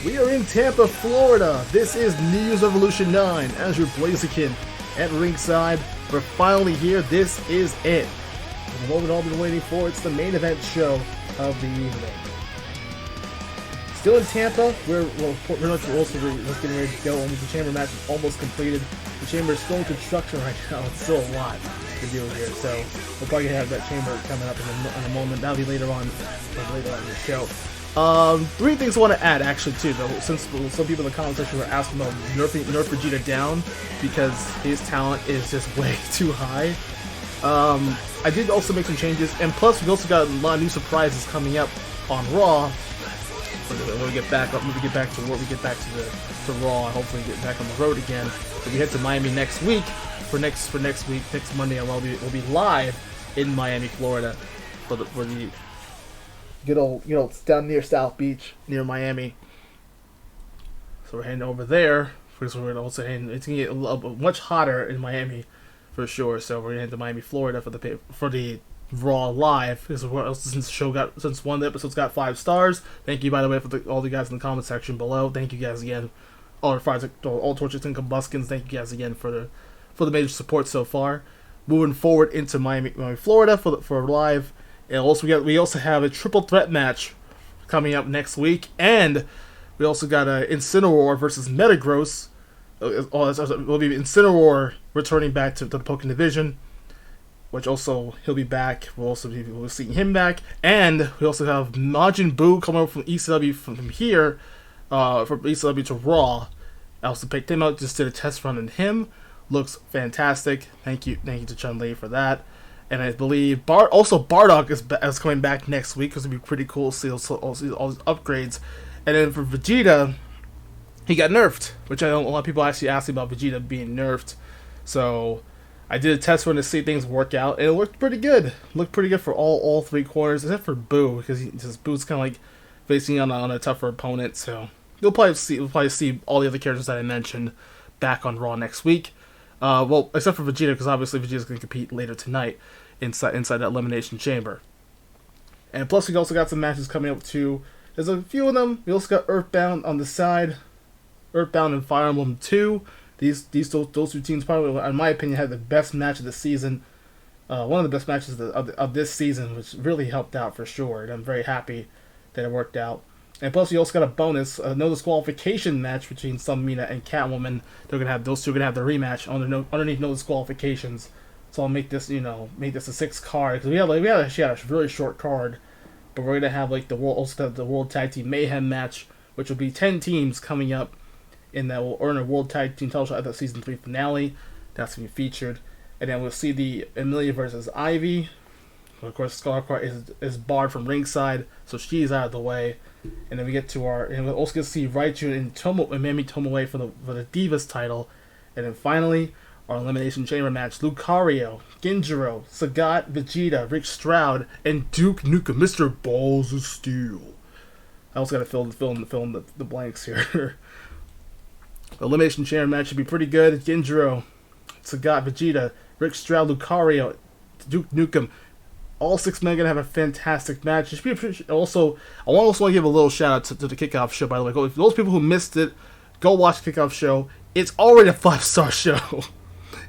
We are in Tampa, Florida. This is New Year's Revolution 9. AzureBlaziken at ringside. We're finally here. This is it. The moment we've all been waiting for. It's the main event show of the evening. Still in Tampa. We're also getting ready to go. The chamber match is almost completed. The chamber is still in construction right now. It's still a lot to do here. So we'll probably have that chamber coming up in a moment. That'll be later on in the show. Three things I want to add actually too, though, since some people in the comment section were asking about nerf Vegeta down because his talent is just way too high. I did also make some changes, and plus we also got a lot of new surprises coming up on Raw. When we get back to Raw, and hopefully get back on the road again. So we head to Miami next week next Monday, and we'll be live in Miami, Florida for the good old, it's down near South Beach, near Miami. So we're heading over there. Because we're also heading, it's gonna get much hotter in Miami, for sure. So we're gonna head to Miami, Florida for the Raw live. Since one of the episodes got 5 stars. Thank you, by the way, for all the guys in the comment section below. All Torches and Combuskins. Thank you guys again for the major support so far. Moving forward into Miami, Florida for live. And we also have a triple threat match coming up next week, and we also got a Incineroar versus Metagross. Will be Incineroar returning back to the Pokken division, which also he'll be back. We'll be seeing him back, and we also have Majin Buu coming over from ECW from here, from ECW to Raw. I also picked him out, just did a test run on him. Looks fantastic. Thank you to Chun-Li for that. And I believe Bardock is coming back next week, because it'd be pretty cool to see all these upgrades. And then for Vegeta, he got nerfed, which I know a lot of people actually asked me about Vegeta being nerfed. So I did a test run to see things work out, and it looked pretty good. Looked pretty good for all 3 corners, except for Boo, because Boo's kind of like facing on a tougher opponent. So we'll probably see all the other characters that I mentioned back on Raw next week. Well, except for Vegeta, because obviously Vegeta's going to compete later tonight inside that Elimination Chamber. And plus, we also got some matches coming up too. There's a few of them. We also got Earthbound on the side, Earthbound and Fire Emblem 2. Those 2 teams probably, in my opinion, had the best match of the season. One of the best matches of this season, which really helped out for sure. And I'm very happy that it worked out. And plus, we also got a bonus, no disqualification match between Sunmina and Catwoman. Those two are gonna have the rematch underneath no disqualifications. So I'll make this, a 6 card, because we had a really short card, but we're gonna have the World Tag Team Mayhem match, which will be 10 teams coming up, and that will earn a World Tag Team title shot at the season 3 finale. That's gonna be featured, and then we'll see the Emilia versus Ivy. Of course, Scarlet is barred from ringside, so she's out of the way. And then we get to we'll also get to see Raichu and Mami Tomoe for the Divas title. And then finally, our Elimination Chamber match: Lucario, Genjiro, Sagat, Vegeta, Rick Stroud, and Duke Nukem, Mr. Balls of Steel. I also got to fill in the blanks here. The Elimination Chamber match should be pretty good. Genjiro, Sagat, Vegeta, Rick Stroud, Lucario, Duke Nukem. All 6 men are going to have a fantastic match. Also, I want to give a little shout out to the Kickoff Show, by the way. If those people who missed it, go watch the Kickoff Show. It's already a 5-star show.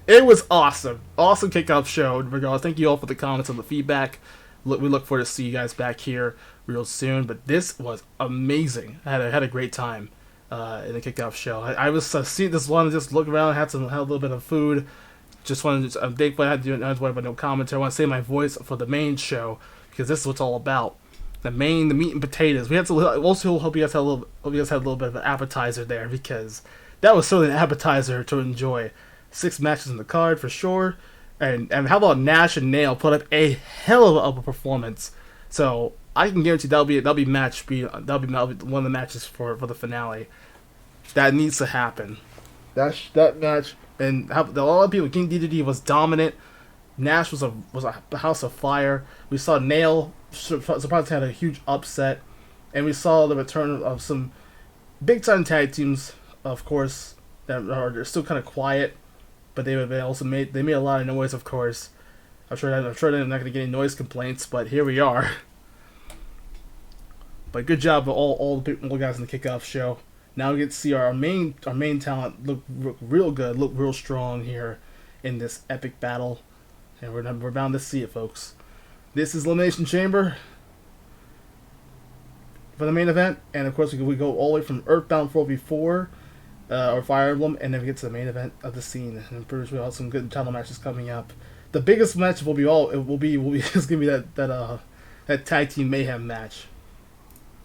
It was awesome. Awesome Kickoff Show. Regardless, thank you all for the comments and the feedback. We look forward to see you guys back here real soon. But this was amazing. I had a great time in the Kickoff Show. I was seeing this one, just look around, had a little bit of food. I'm thankful I had to do it with no commentary. I want to save my voice for the main show, because this is what it's all about. The meat and potatoes. We also hope you guys had a little bit of an appetizer there, because that was certainly an appetizer to enjoy. 6 matches in the card for sure, and how about Nash and Nail put up a hell of a performance. So I can guarantee that'll be one of the matches for the finale. That needs to happen. That match. And a lot of people, King DDD was dominant. Nash was a house of fire. We saw Nail surprisingly had a huge upset, and we saw the return of some big time tag teams, of course, they're still kind of quiet, but they made a lot of noise, of course. I'm sure they're not going to get any noise complaints, but here we are. But good job of all the guys in the Kickoff Show. Now we get to see our main talent look real good, look real strong here in this epic battle, and we're bound to see it, folks. This is Elimination Chamber for the main event, and of course we go all the way from Earthbound 4v4 or Fire Emblem, and then we get to the main event of the scene. And I'm pretty sure we'll have some good title matches coming up. The biggest match will be it's gonna be that tag team Mayhem match,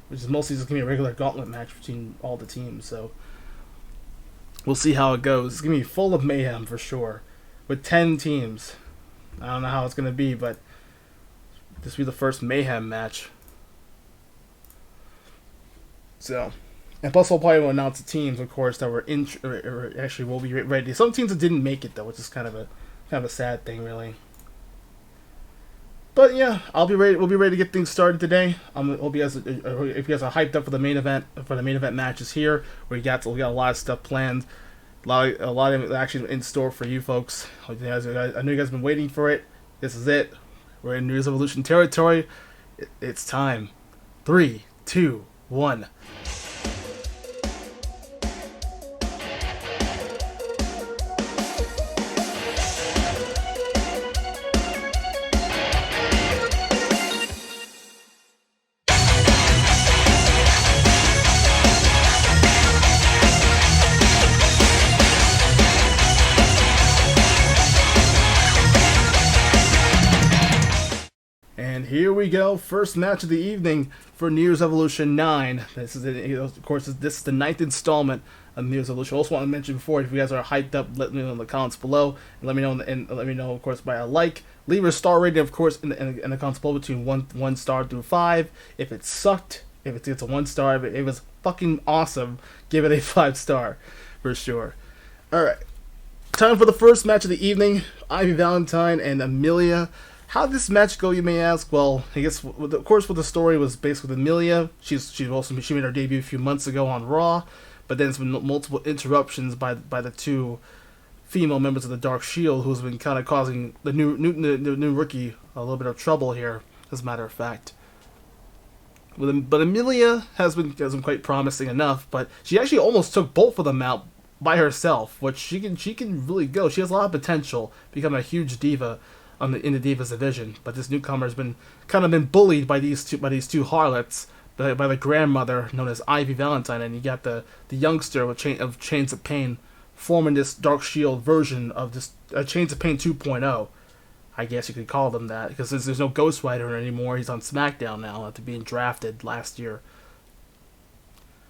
which is mostly just gonna be a regular gauntlet match between all the teams. So we'll see how it goes. It's gonna be full of mayhem for sure, with 10 teams. I don't know how it's gonna be, but this will be the first mayhem match. So, and plus we'll probably announce the teams, of course, that were actually will be ready. Some teams that didn't make it though, which is kind of a sad thing, really. But yeah, I'll be ready. We'll be ready to get things started today. We'll be if you guys are hyped up for the main event matches here, we got a lot of stuff planned, a lot of action in store for you folks. I know you guys have been waiting for it. This is it. We're in New Year's Evolution territory. It's time. 3, 2, 1. And here we go, first match of the evening for New Year's Evolution 9. This is, of course, this is the 9th installment of New Year's Evolution. I also want to mention before, if you guys are hyped up, let me know in the comments below, and let me know, of course, by a like. Leave a star rating, of course, in the comments below between one star through 5. If it sucked, if it's a 1 star, if it was fucking awesome, give it a 5 star for sure. All right, time for the first match of the evening: Ivy Valentine and Emilia. How did this match go, you may ask? Well, I guess, of course, what the story was based with Emilia. She made her debut a few months ago on Raw, but then there's been multiple interruptions by the 2 female members of the Dark Shield, who's been kind of causing the new rookie a little bit of trouble here, as a matter of fact. But Emilia has been quite promising enough, but she actually almost took both of them out by herself, which she can really go. She has a lot of potential, become a huge diva in the Divas division, but this newcomer has been bullied by these two harlots, by the grandmother known as Ivy Valentine, and you got the youngster with Chains of Pain forming this Dark Shield version of this Chains of Pain 2.0. I guess you could call them that, because since there's no Ghost Rider anymore, he's on SmackDown now after being drafted last year.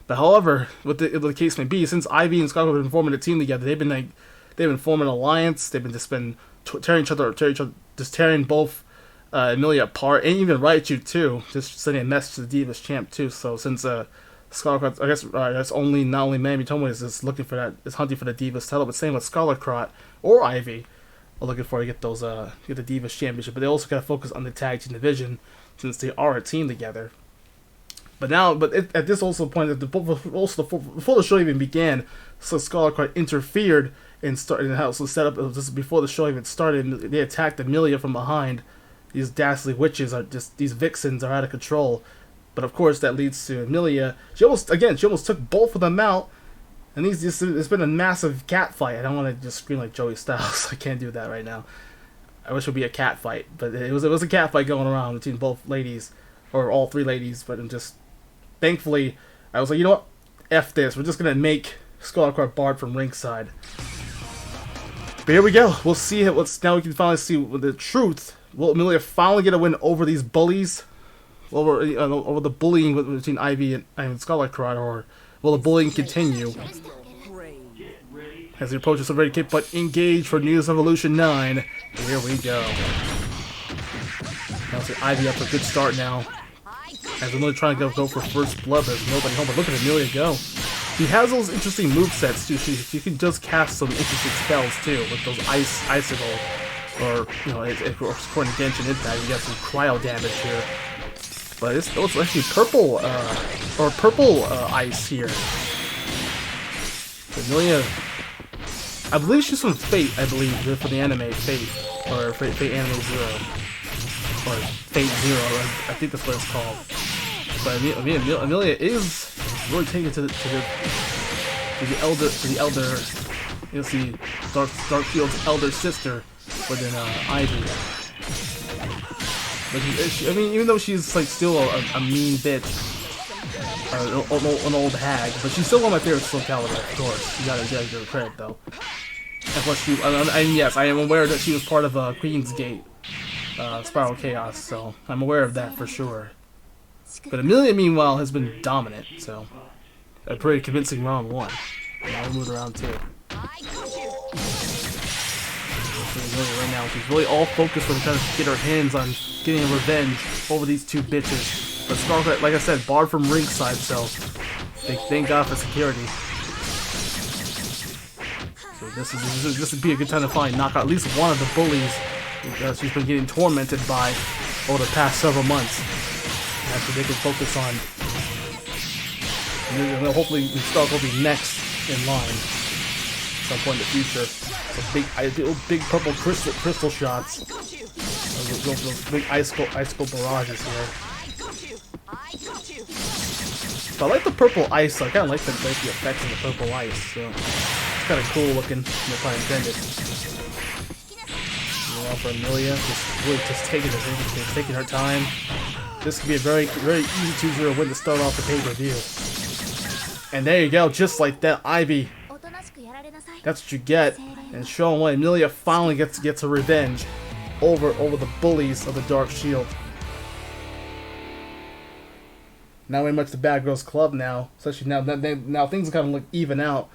But however, what the case may be, since Ivy and Scott have been forming a team together, they've been forming an alliance. They've been tearing both Emilia apart, and even Raichu too, just sending a message to the Divas Champ too. So since Scarlet, I guess that's not only Mammy Tomo is looking for that, is hunting for the Divas title, but same with Scarlet Crot or Ivy are looking for to get the Divas Championship. But they also got to focus on the tag team division since they are a team together. But at this also point, before the show even began, so Scarlet Crot interfered and started the house. So set up just before the show even started. They attacked Emilia from behind. These dastardly witches these vixens are out of control. But of course, that leads to Emilia. She almost took both of them out. And it's been a massive cat fight. I don't want to just scream like Joey Styles. I can't do that right now. I wish it would be a cat fight, but it was a cat fight going around between both ladies, or all 3 ladies. But thankfully, I was like, you know what? F this. We're just gonna make Scarlet Crot barred from ringside. But here we go. We'll see it. Now we can finally see the truth. Will Emilia finally get a win over these bullies? Over the bullying between Ivy and Scarlet Crot, or will the bullying continue? As the approaches are ready to kick, but engage for New Year's Evolution 9. Here we go. Now see Ivy up for a good start now. As Emilia trying to go for first blood, there's nobody home. But look at Emilia go. She has those interesting movesets too. She can just cast some interesting spells too, with those icicle, or according to Genshin Impact, you got some cryo damage here. But it's actually purple ice here. Emilia, I believe she's from Fate. I believe for the anime Fate, or Fate Anime Zero, or Fate Zero. I think that's what it's called. But Emilia is really taking it to the elder. You'll see Darkfield's elder sister within Ivy. But I mean, even though she's like still a mean bitch, an old hag, but she's still one of my favorites Soul Calibur, of course. You gotta give her credit though. And plus, and yes, I am aware that she was part of Queen's Gate, Spiral Chaos, so I'm aware of that for sure. But Emilia, meanwhile, has been dominant, so a pretty convincing round 1. Now we move to round 2. Right now, she's really all focused on trying to get her hands on getting revenge over these two bitches. But Scarlet, like I said, barred from ringside, so thank God for security. So this would be a good time to knock out at least one of the bullies she's been getting tormented by over the past several months. After they can focus on, and hopefully Stark will be next in line at some point in the future. So big purple crystal shots. Those big ice barrages here. So I like the purple ice. So I kind of like the effects of the purple ice. So it's kind of cool looking, no pun intended. For Emilia, just taking her time. This could be a very easy 2-0 win to start off the pay-per-view. And there you go, just like that, Ivy. That's what you get. And showing why Emilia finally gets her revenge over the bullies of the Dark Shield. Not very much the Bad Girls Club now, especially now things kind of look even out.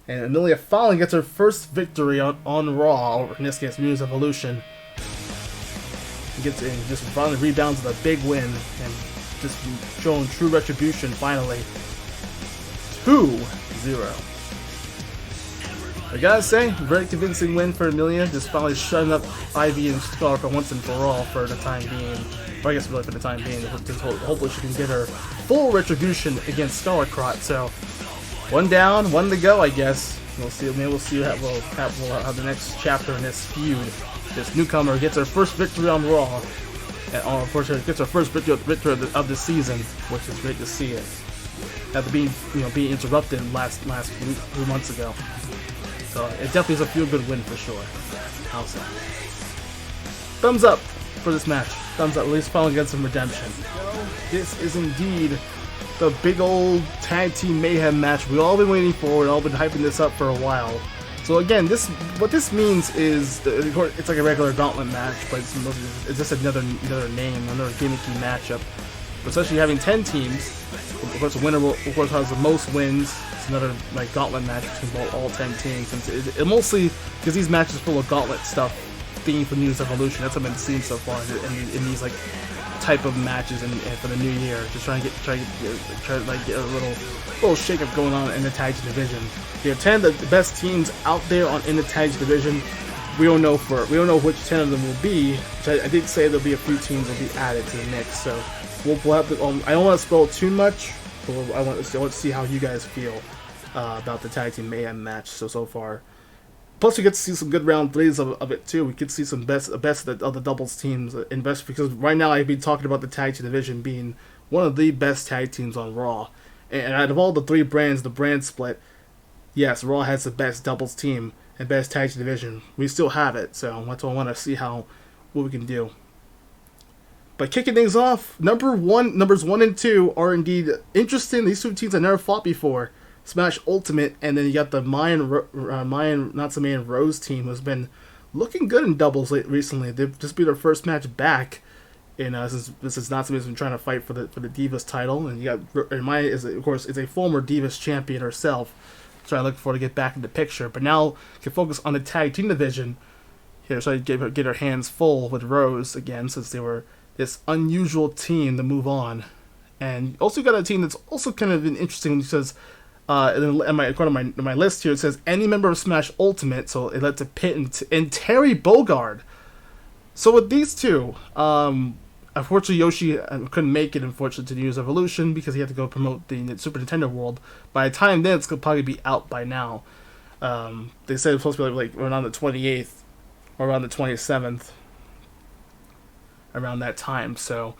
And Emilia finally gets her first victory on Raw, or in this case, Muse Evolution. Gets in, just finally rebounds with a big win, and just showing true retribution finally. 2-0. I gotta say, very convincing win for Emilia, just finally shutting up Ivy and Scarlet once and for all for the time being. Or I guess really for the time being, hopefully she can get her full retribution against Scarlet. So, one down, one to go, I guess. We'll see. Maybe we'll see how the next chapter in this feud. This newcomer gets her first victory on Raw, and unfortunately gets her first victory of the season, which is great to see it. After being interrupted last few months ago, so it definitely is a feel-good win for sure. I'll say. Thumbs up for this match. Thumbs up. At least finally get some redemption. This is indeed the big old tag team mayhem match we've all been waiting for. We've all been hyping this up for a while. So again, what this means is it's like a regular gauntlet match, but it's just another name, another gimmicky matchup. But especially having 10 teams, of course the winner of course has the most wins. It's another like gauntlet match between all 10 teams. And it mostly because these matches are full of gauntlet stuff, themed for Muse Evolution. That's what I've been seeing so far in these like type of matches and for the new year. Just trying to get a little shake-up going on in the tag team division. You have 10 of the best teams out there in the tag team division. We don't know which 10 of them will be. Which I did say there'll be a few teams will be added to the mix. So we'll have to. I don't want to spoil too much, but I want to see how you guys feel about the tag team mayhem match so far. Plus, we get to see some good round 3s of it too. We could see some best of the doubles teams invest, because right now I've been talking about the tag team division being one of the best tag teams on Raw. And out of all the 3 brands, the brand split, yes, Raw has the best doubles team and best tag team division. We still have it, so that's why I want to see what we can do. But kicking things off, numbers 1 and 2 are indeed interesting. These 2 teams have never fought before. Smash Ultimate, and then you got the Mayan Rose team, who's been looking good in doubles recently. They've just beat their first match back, and this is not somebody who's been trying to fight for the Divas title. And you got Maya is a former Divas champion herself, so I look forward to get back in the picture. But now can focus on the tag team division here, so I get her hands full with Rose again, since they were this unusual team to move on. And also got a team that's also kind of interesting because. According to my list here, it says any member of Smash Ultimate, so it led to Pitt and Terry Bogard. So with these two, unfortunately Yoshi couldn't make it, unfortunately, to the Muse Evolution because he had to go promote the Super Nintendo World. By the time then, it's going to probably be out by now. They said it's supposed to be like around the 28th or around the 27th, around that time. So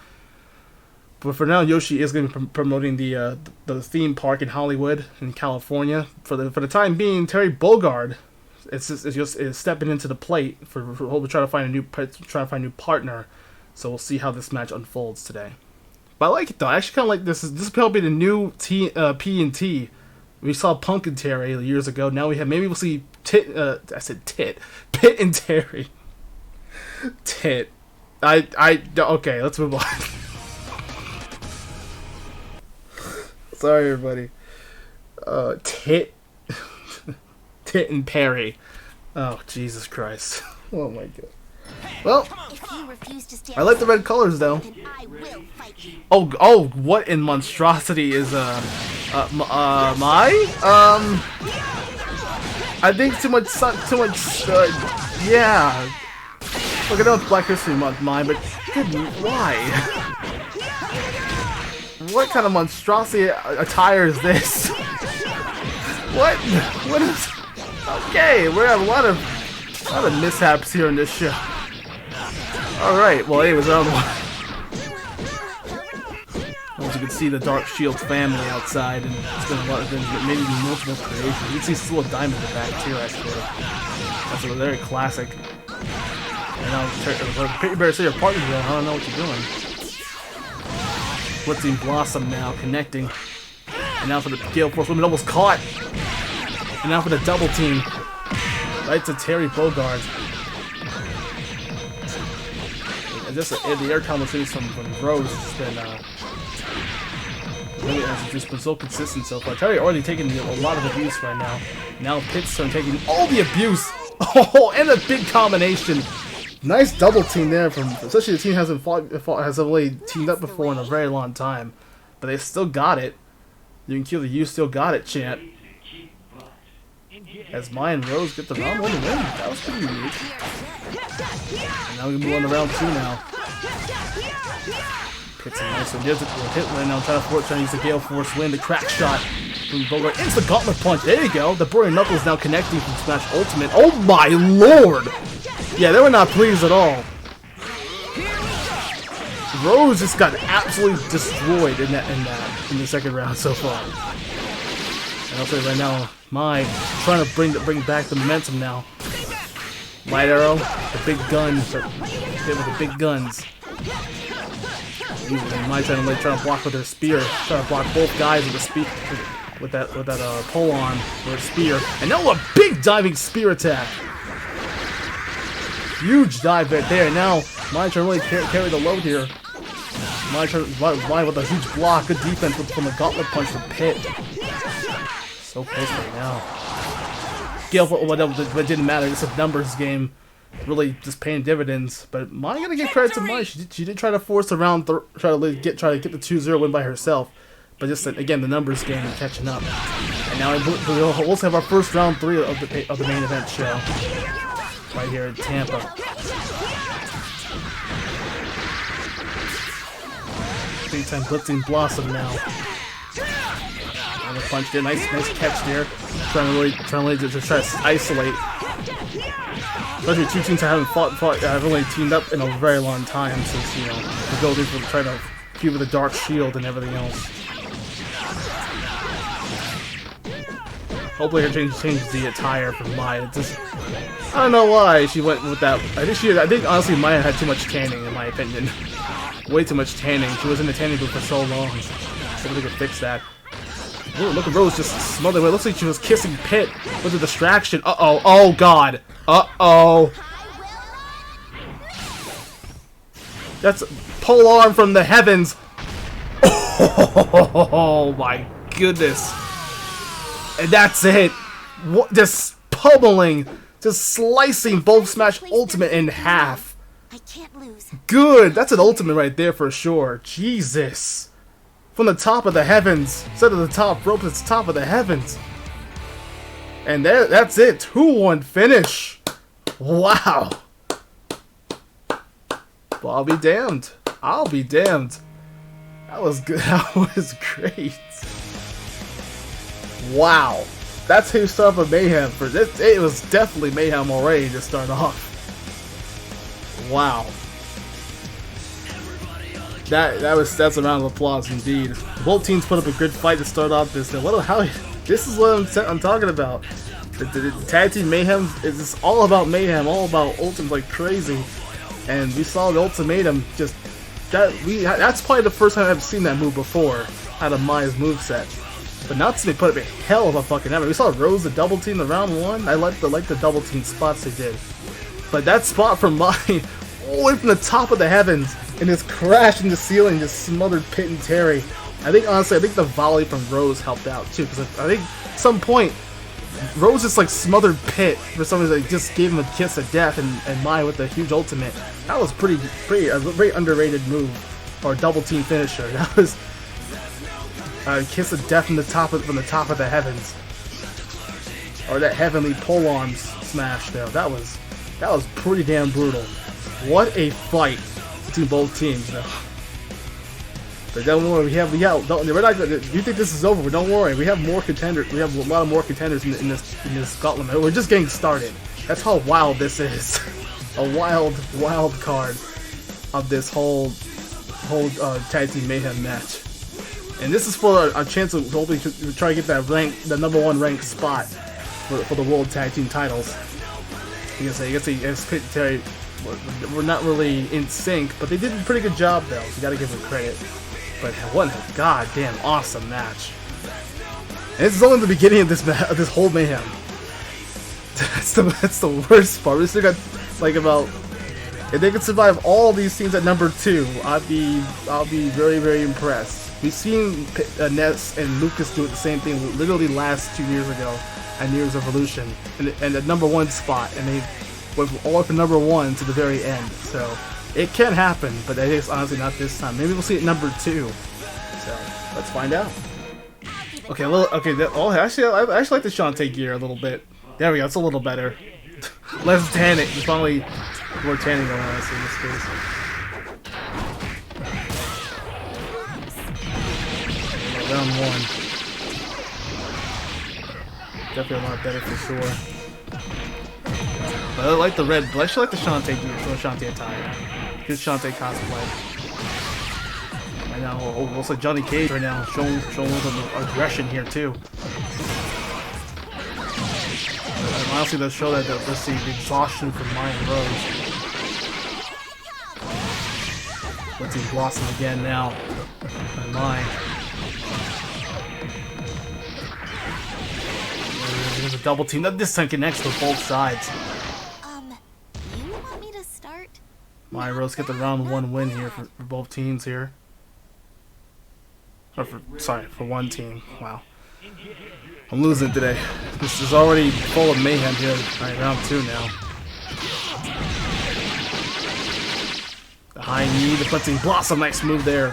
But for now, Yoshi is going to be promoting the theme park in Hollywood, in California. For the time being, Terry Bogard is stepping into the plate for trying to find a new partner. So we'll see how this match unfolds today. But I like it though. I actually kind of like this. This is probably the new P&T. We saw Punk and Terry years ago. Now maybe we'll see Pitt and Terry. Tit. Okay, let's move on. Sorry, everybody. Tit and Perry. Oh, Jesus Christ. Oh my God. Well, I like the red colors though. Oh, what in monstrosity is I think too much, yeah. Look, I know it's Black History Month, but good, why? What kind of monstrosity attire is this? What is? Okay, we have a lot of mishaps here in this show. All right, well, anyways, as you can see, the Dark Shield family outside, and it's been maybe multiple creations. You can see still a diamond in the back too, actually. That's a very classic. And now, you better say your partner's there. I don't know what you're doing. Blitzing Blossom now connecting, and now for the Gale Force woman almost caught, and now for the double team, right to Terry Bogard. And just the air conversations from Rose has been so consistent so far. Terry already taking a lot of abuse right now. Now Pitt's taking all the abuse. Oh, and a big combination. Nice double team there especially the team hasn't really teamed up before in a very long time, but they still got it. You can kill the "you still got it" chant. As Maya and Rose get the round 1 win. That was pretty unique. And now we move on to round 2 now. Pitt's a nice one. Gives it to Hitler now, trying to use the Gale Force win, the crack shot. Bogart into the gauntlet punch. There you go. The Brody Knuckles now connecting from Smash Ultimate. Oh my lord! Yeah, they were not pleased at all. Rose just got absolutely destroyed in the second round so far. And I'll say right now, trying to bring back the momentum now. Light Arrow, the big guns, hit with the big guns. Trying to block with their spear, trying to block both guys with the spear, with that pull on or a spear, and now a big diving spear attack. Huge dive right there. Now trying to really carry the load here. Mine with a huge block, good defense from the gauntlet punch from Pitt. So pissed right now. Gale, but it didn't matter. It's a numbers game, really just paying dividends. But I gotta give credit to Maya. She did try to force the round, try to get the 2-0 win by herself. But just again, the numbers game and catching up. And now we'll also have our first round 3 of the main event show right here in Tampa. Big time blitzing Blossom now. And a punch there, nice catch there. Trying to just try to isolate. Especially two teams that have only teamed up in a very long time since the ability to try to keep with the Dark Shield and everything else. Hopefully her changes the attire for Maya. I don't know why she went with that. I think honestly Maya had too much tanning in my opinion. Way too much tanning. She was in the tanning booth for so long. Hopefully they could fix that. Ooh, look at Rose just smothered. It looks like she was kissing Pitt with a distraction. Uh-oh. Oh, God. Uh-oh. That's pole arm from the heavens. Oh, my goodness. And that's it. What, just pummeling. Just slicing both Smash Ultimate in half. I can't lose. Good. That's an ultimate right there for sure. Jesus. From the top of the heavens. Instead of the top rope, it's the top of the heavens. And that's it. 2-1 finish. Wow. Well, I'll be damned. I'll be damned. That was good. That was great. Wow. That's who started with Mayhem for this. It was definitely Mayhem already to start off. Wow. That's a round of applause indeed. Both teams put up a good fight to start off this. This is what I'm talking about. The tag team Mayhem is just all about mayhem, all about ultimates like crazy. And we saw the ultimatum just that's probably the first time I've seen that move before out of Maya's moveset. But Natsume put up a hell of a fucking effort. We saw Rose the double team in round 1. I like the double team spots they did. But that spot from Maya all the way from the top of the heavens and just crashed in the ceiling, just smothered Pit and Terry. Honestly, I think the volley from Rose helped out too, because I think at some point Rose just like smothered Pit for some reason. Just gave him a kiss of death, and Maya with the huge ultimate. That was a very underrated move, or double team finisher. That was a kiss of death from the top of the heavens, or that heavenly pole arm smash though. That was pretty damn brutal. What a fight between both teams. But don't worry, we're not. You think this is over? But don't worry, we have more contenders. We have a lot of more contenders in this gauntlet. We're just getting started. That's how wild this is. A wild card of this whole tag team mayhem match. And this is for a chance of hopefully try to get that the number 1 ranked spot for the world tag team titles. I guess Pit and Terry were not really in sync, but they did a pretty good job though. So you got to give them credit. But what a goddamn awesome match! And this is only the beginning of this whole mayhem. That's the worst part. We still got like about. If they could survive all these teams at number 2, I'll be very, very impressed. We've seen Ness and Lucas do it the same thing literally last 2 years ago at New Year's Evolution, and the number 1 spot, and they went all from number 1 to the very end. So. It can happen, but I think it's honestly not this time. Maybe we'll see it number 2. So let's find out. Okay, actually, I actually like the Shantae gear a little bit. There we go. It's a little better. Less tanning. There's probably more tanning going on in this case. Round 1. Definitely a lot better for sure. But I like the red. I actually like the Shantae gear, the Shantae attire. Good Shantae cosplay. Right now, looks like Johnny Cage right now, showing a little aggression here too. And honestly, they'll show that let's see the exhaustion from Maya and Rose. Let's see Blossom again now. And Maya. There's a double team. This time connects with both sides. You want me to start? Maya Rose get the round 1 win here for both teams here. Or for one team. Wow. I'm losing today. This is already full of mayhem here. Alright, round 2 now. The high knee, the flipping Blossom, nice move there.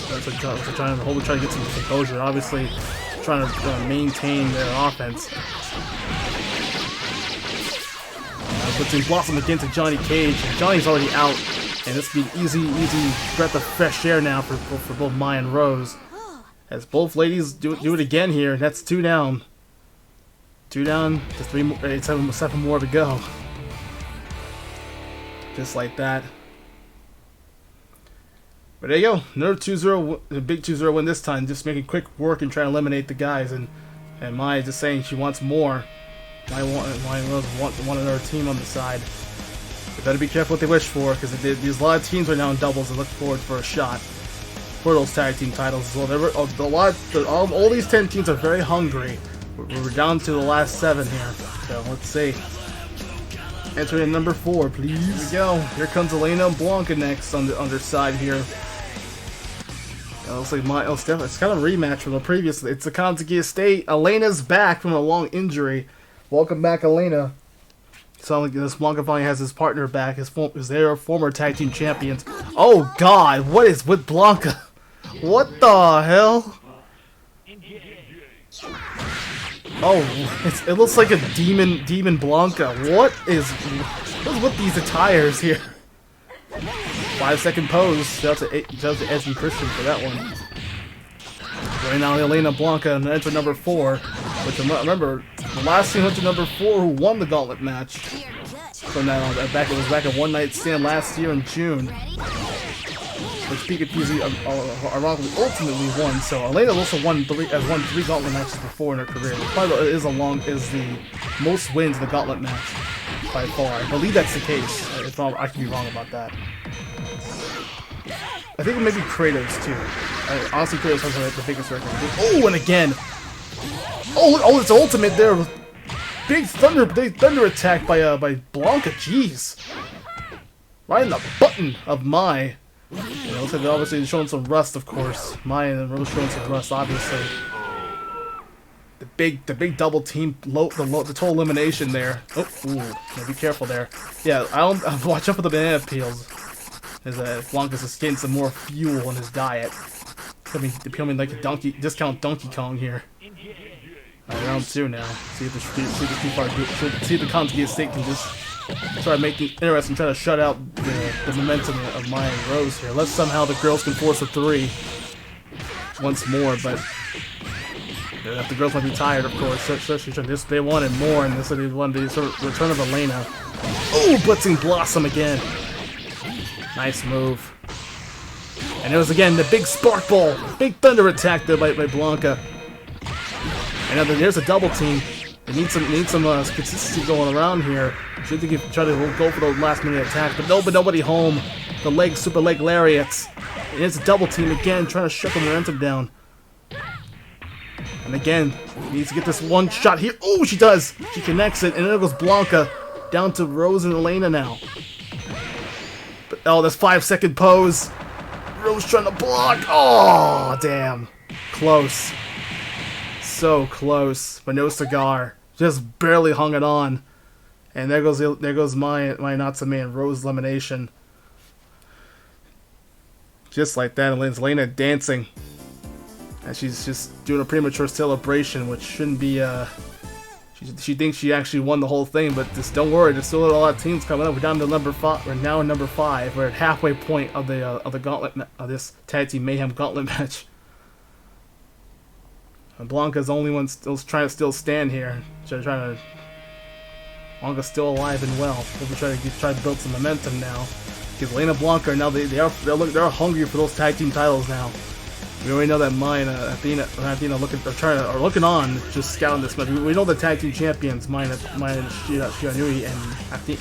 They're trying to get some composure. Obviously, trying to maintain their offense. Puts Blossom against Johnny Cage. And Johnny's already out, and this will be easy breath of fresh air now for both Maya and Rose. As both ladies do it again here, and that's 2 down. 2 down, just 7 more to go. Just like that. But there you go, another 2-0, a big 2-0 win this time. Just making quick work and trying to eliminate the guys, and Maya just saying she wants more. Maya and Rose want another team on the side. They better be careful what they wish for, because there's a lot of teams right now in doubles that look forward for a shot for those tag team titles as well. All these 10 teams are very hungry. We're down to the last 7 here, so let's see. Entering in number 4, please. Here we go. Here comes Elena and Blanca next on the underside here. It looks like it's kind of a rematch from the previous. It's a Kanzaki Estate. Elena's back from a long injury. Welcome back, Elena. Sounds like this Blanca finally has his partner back. Their former tag team champions. Oh God, what is with Blanca? What the hell? Oh, it looks like a demon Blanca. What is with these attires here? 5-second pose. Shout out to Ezzy Christian for that one. Right now, Elena Blanca and enter number 4. Which remember, the last team went to number 4 who won the gauntlet match. from that on. It was back at One Night Stand last year in June, which PKPZ ironically ultimately won. So Elena also won three gauntlet matches before in her career. Probably is the most wins in the gauntlet match by far. I believe that's the case. If I could be wrong about that. I think it may be Kratos too. Honestly, Kratos has the biggest record. Oh, and again. Oh, it's ultimate there. Big thunder attack by Blanka. Jeez, right in the button of Mai. You know, looks like they're obviously showing some rust, of course. Mai and Rose showing some rust, obviously. The big double team, the total elimination there. Oh, ooh, yeah, be careful there. Yeah, watch out for the banana peels. As Blanka's just getting some more fuel in his diet. Becoming like a discount Donkey Kong here. Round 2 now. See if the Kanzaki Estate can just try to make it interesting, try to shut out the momentum of Maya and Rose here. Unless somehow the girls can force a 3 once more, but the girls might be tired, of course. Especially they wanted more, and they wanted the return of Elena. Ooh, blitzing Blossom again. Nice move. And it was again the big spark ball, big thunder attack there by Blanka. And there's a double team. They need some consistency going around here. Should they try to go for those last minute attacks, but nobody home. The super leg lariats. And it's a double team again, trying to shut the momentum down. And again, needs to get this one shot here. Oh, she does. She connects it, and there goes Blanka down to Rose and Elena now. But oh, this 5-second pose. Rose trying to block. Oh, damn. Close. So close, but no cigar. Just barely hung it on. And there goes my Natsume and Rose elimination. Just like that, and Elena dancing. And she's just doing a premature celebration, which shouldn't be, she thinks she actually won the whole thing, but just don't worry, there's still a lot of teams coming up. We're down to number 5. We're now at number 5. We're at halfway point of the gauntlet of this tag team Mayhem gauntlet match. And Blanka's the only one still trying to stand here. Blanka's still alive and well. We'll try to build some momentum now. Because Elena Blanka now they're hungry for those tag team titles now. We already know that Mai and Athena are looking on, just scouting this match. We know the tag team champions, Mai and Shiranui and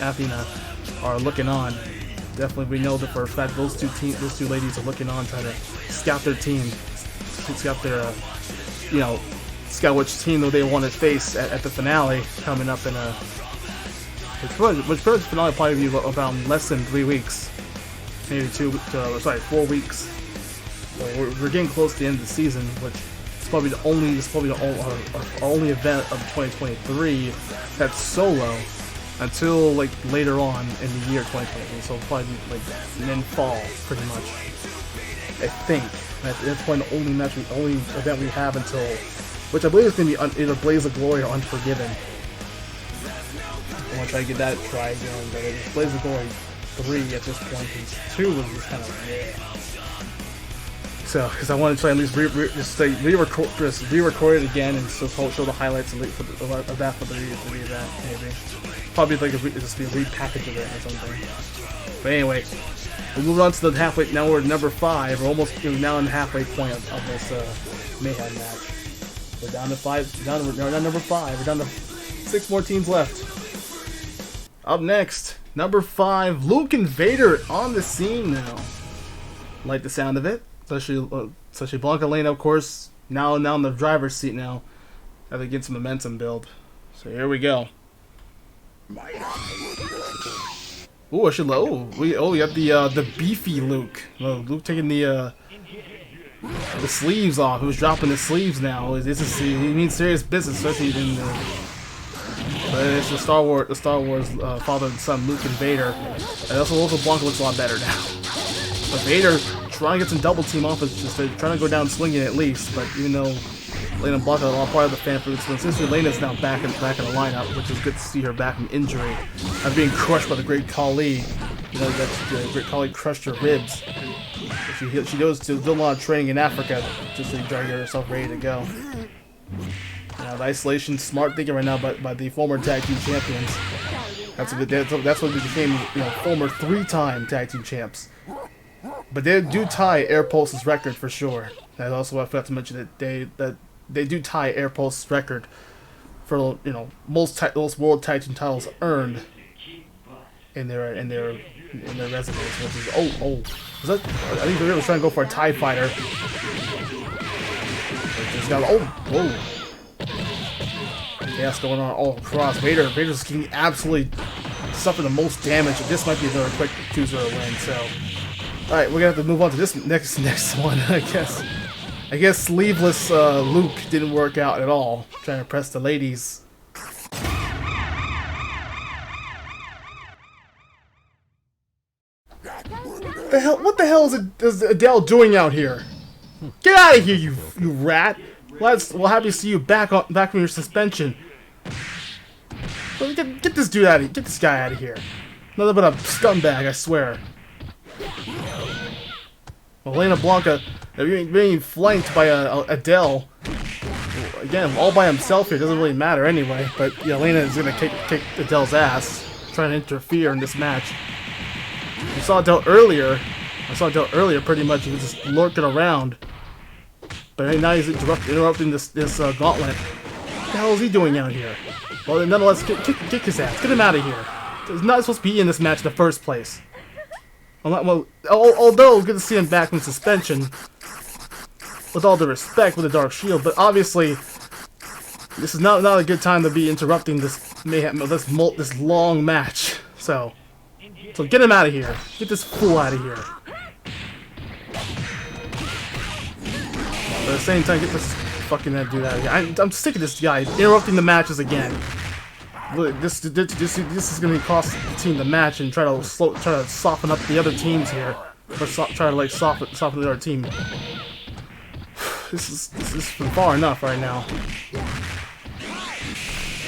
Athena are looking on. Definitely, we know that for a fact those two ladies are looking on, trying to scout their team, scout their. Scout which team they want to face at the finale coming up in which finale probably be about less than 3 weeks, maybe 4 weeks. So we're getting close to the end of the season, which is probably the only event of 2023 that's solo until like later on in the year 2020. So it'll probably be in fall, pretty much. I think. That's probably the only event we have until, which I believe is going to be either Blaze of Glory or Unforgiven. I want to try to get that try again, but it's Blaze of Glory 3 at this point, because 2 was just kind of So, because I want to try at least re-record it again and still show the highlights of that for the event, maybe. Probably just be a repackaged event or something. But anyway. We'll move on to the halfway. Now we're at number 5. We're almost now in the halfway point of this Mayhem match. We're down to 5. We're down number 5. We're down to 6 more teams left. Up next, number 5, Luke and Vader on the scene now. Like the sound of it, especially Blanka Elena, of course. Now in the driver's seat now, as they get some momentum build. So here we go. Ooh, we have the beefy Luke. Luke taking the sleeves off. Who's dropping the sleeves now? He means serious business, especially in it's the Star Wars father and son, Luke and Vader. And also Blanka looks a lot better now. But Vader trying to get some double team off, is just trying to go down swinging at least. But even though Elena and Blanka are all part of the fan food, so since Elena's now back in the lineup, which is good to see her back from injury. I'm being crushed by the Great Khali. You know, the Great Khali crushed her ribs. She goes to do a lot of training in Africa just to try to get herself ready to go. The isolation, smart thinking right now by the former tag team champions. That's what they became, you know, former 3-time tag team champs. But they do tie Airpulse's record for sure. That's also what I forgot to mention, that they do tie Airpulse's record for, you know, most world tag team titles earned in their resumes. Which is, was that? I think they were trying to go for a TIE fighter. Just got, chaos going on all across. Vader's getting absolutely suffering the most damage. This might be another quick 2-0 win. So, all right, we're gonna have to move on to this next one, I guess. I guess sleeveless Luke didn't work out at all. Trying to impress the ladies. What the hell is Adele doing out here? Get out of here, you rat! We'll have to see you back from your suspension. Get this dude out of here. Get this guy out of here. Nothing but a scumbag, I swear. Elena Blanca being flanked by Adele. Again, all by himself here. Doesn't really matter anyway. But yeah, Elena is gonna kick Adele's ass, trying to interfere in this match. You saw Adele earlier. I saw Adele earlier. Pretty much, he was just lurking around. But now he's interrupting this gauntlet. What the hell is he doing out here? Well, nonetheless, kick his ass. Get him out of here. He's not supposed to be in this match in the first place. Although it's good to see him back from suspension, with all the respect with the Dark Shield, but obviously this is not a good time to be interrupting this mayhem, this long match. So get him out of here. Get this fool out of here. But at the same time, get this fucking dude out of here. I'm sick of this guy interrupting the matches again. This is going to cost the team the match and try to soften up the other teams here, or try to like soften the other team. This is far enough right now.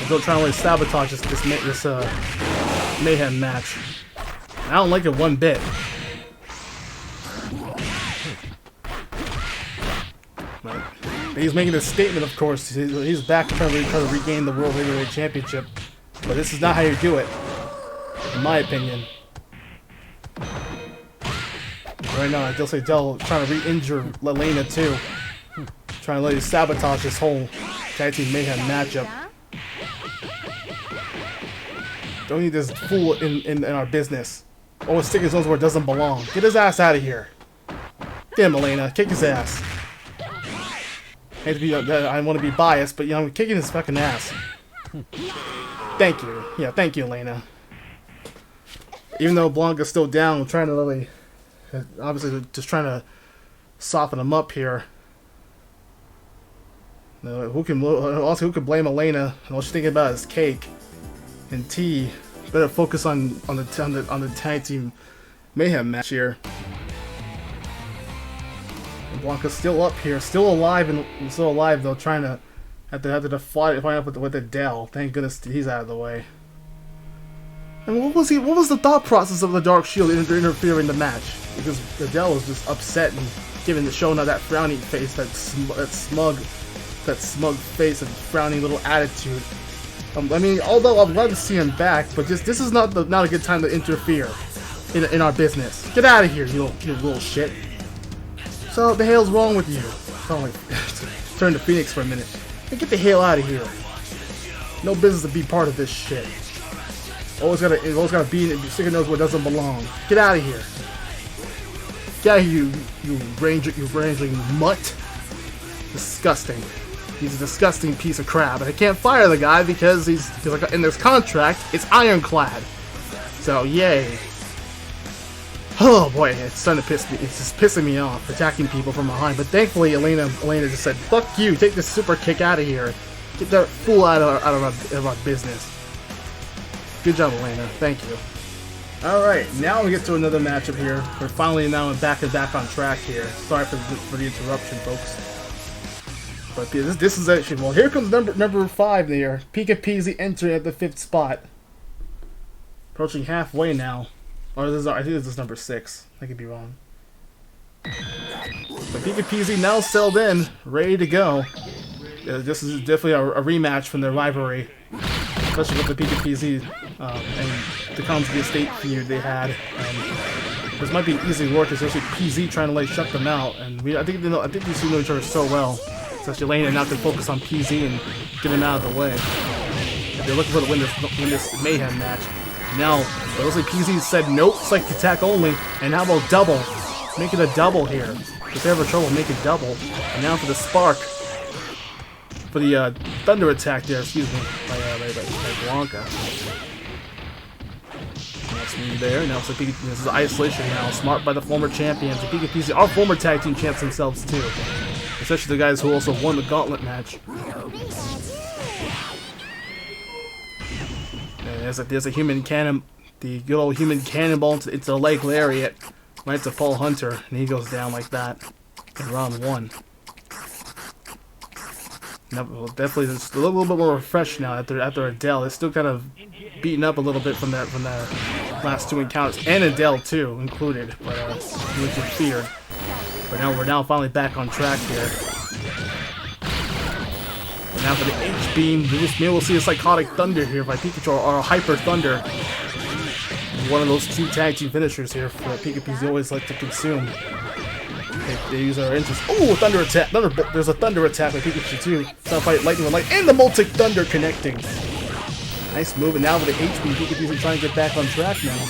They're trying to like sabotage this mayhem match. I don't like it one bit. But he's making a statement, of course. He's back trying to regain the World Heavyweight Championship. But this is not how you do it, in my opinion. Right now, I still say Del trying to re-injure Elena too. Trying to let you sabotage this whole tag team mayhem matchup. Don't need this fool in our business. Always stick his nose where it doesn't belong. Get his ass out of here. Get him, Elena. Kick his ass. I want to be biased, but you know, I'm kicking his fucking ass. Thank you. Yeah, thank you, Elena. Even though Blanca's still down, I'm trying to really, obviously, just trying to soften him up here. Who can blame Elena? All she's thinking about is cake and tea. Better focus on the tag team mayhem match here. And Blanca's still up here, still alive though, trying to have to fight up with Adele. Thank goodness he's out of the way. And what was the thought process of the Dark Shield interfering in the match? Because Adele was just upset and showing her that frowny face, that smug face and frowning little attitude. I mean, although I'd love to see him back, but this is not a good time to interfere in our business. Get out of here, you little shit. So what the hell's wrong with you? Oh, like, turn to Phoenix for a minute. Hey, get the hell out of here. No business to be part of this shit. Always gotta be in stick your nose where it doesn't belong. Get out of here. Get out of here, you ranging mutt. Disgusting. He's a disgusting piece of crap, and I can't fire the guy because like in this contract, it's ironclad. So yay. Oh boy, it's starting to piss me. It's just pissing me off, attacking people from behind. But thankfully, Elena just said, "Fuck you! Take this super kick out of here. Get that fool out of our business." Good job, Elena. Thank you. All right, now we get to another matchup here. We're finally now back on track here. Sorry for the interruption, folks. But this is actually, well, here comes number 5 there. Pika Peasy entering at the 5th spot. Approaching halfway now. Or I think this is number 6. I could be wrong. But Pika Peasy now settled in, ready to go. This is definitely a rematch from their rivalry. Especially with the Pika Peasy and the comes to the estate feud they had. And this might be an easy work, especially PZ trying to like shut them out. And I think these two know each other so well. Especially Elena now can focus on PZ and get him out of the way. They're looking for the win this Mayhem match. Now, it looks like PZ said nope, it's like attack only. And how about double? Make it a double here. If they have trouble, make it double. And now for the spark. For the thunder attack there, excuse me, by Blanca. That's me there. Now it's a this is isolation now. Smart by the former champions. The Pika PZ are former tag team champs themselves too. Especially the guys who also won the gauntlet match. And there's a human cannon, the good old human cannonball into the leg lariat. Right to Paul Hunter, and he goes down like that in round 1. Now, well, definitely it's a little bit more refreshed now after Adele. It's still kind of beaten up a little bit from the last 2 encounters, and Adele too included, but which is feared. But now we're finally back on track here. But now for the H-beam, maybe we'll see a psychotic thunder here by Pikachu or a hyper thunder. One of those 2 tag team finishers here for Pikachu. They always like to consume. They use our interest. Oh, thunder attack! There's a thunder attack by Pikachu too. Trying to fight lightning with light, and the multi thunder connecting. Nice move, and now with the HP, Pikachu's trying to get back on track now.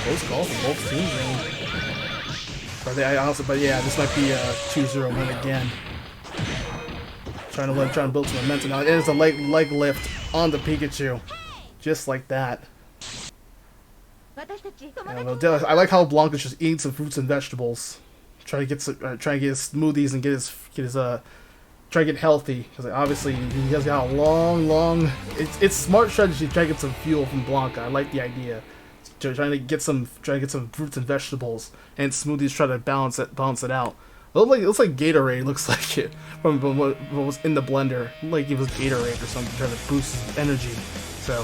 Close call for both teams. But yeah, this might be a 2-0 win again. Trying to build some momentum now. There's a leg lift on the Pikachu, just like that. I like how Blanca's just eating some fruits and vegetables, trying to get his smoothies and try to get healthy, because obviously he has got a long. It's smart strategy to try to get some fuel from Blanca. I like the idea. Trying to get some fruits and vegetables and smoothies, try to balance it out. It looks like Gatorade. Looks like it from what was in the blender. Like it was Gatorade or something, trying to boost his energy. So.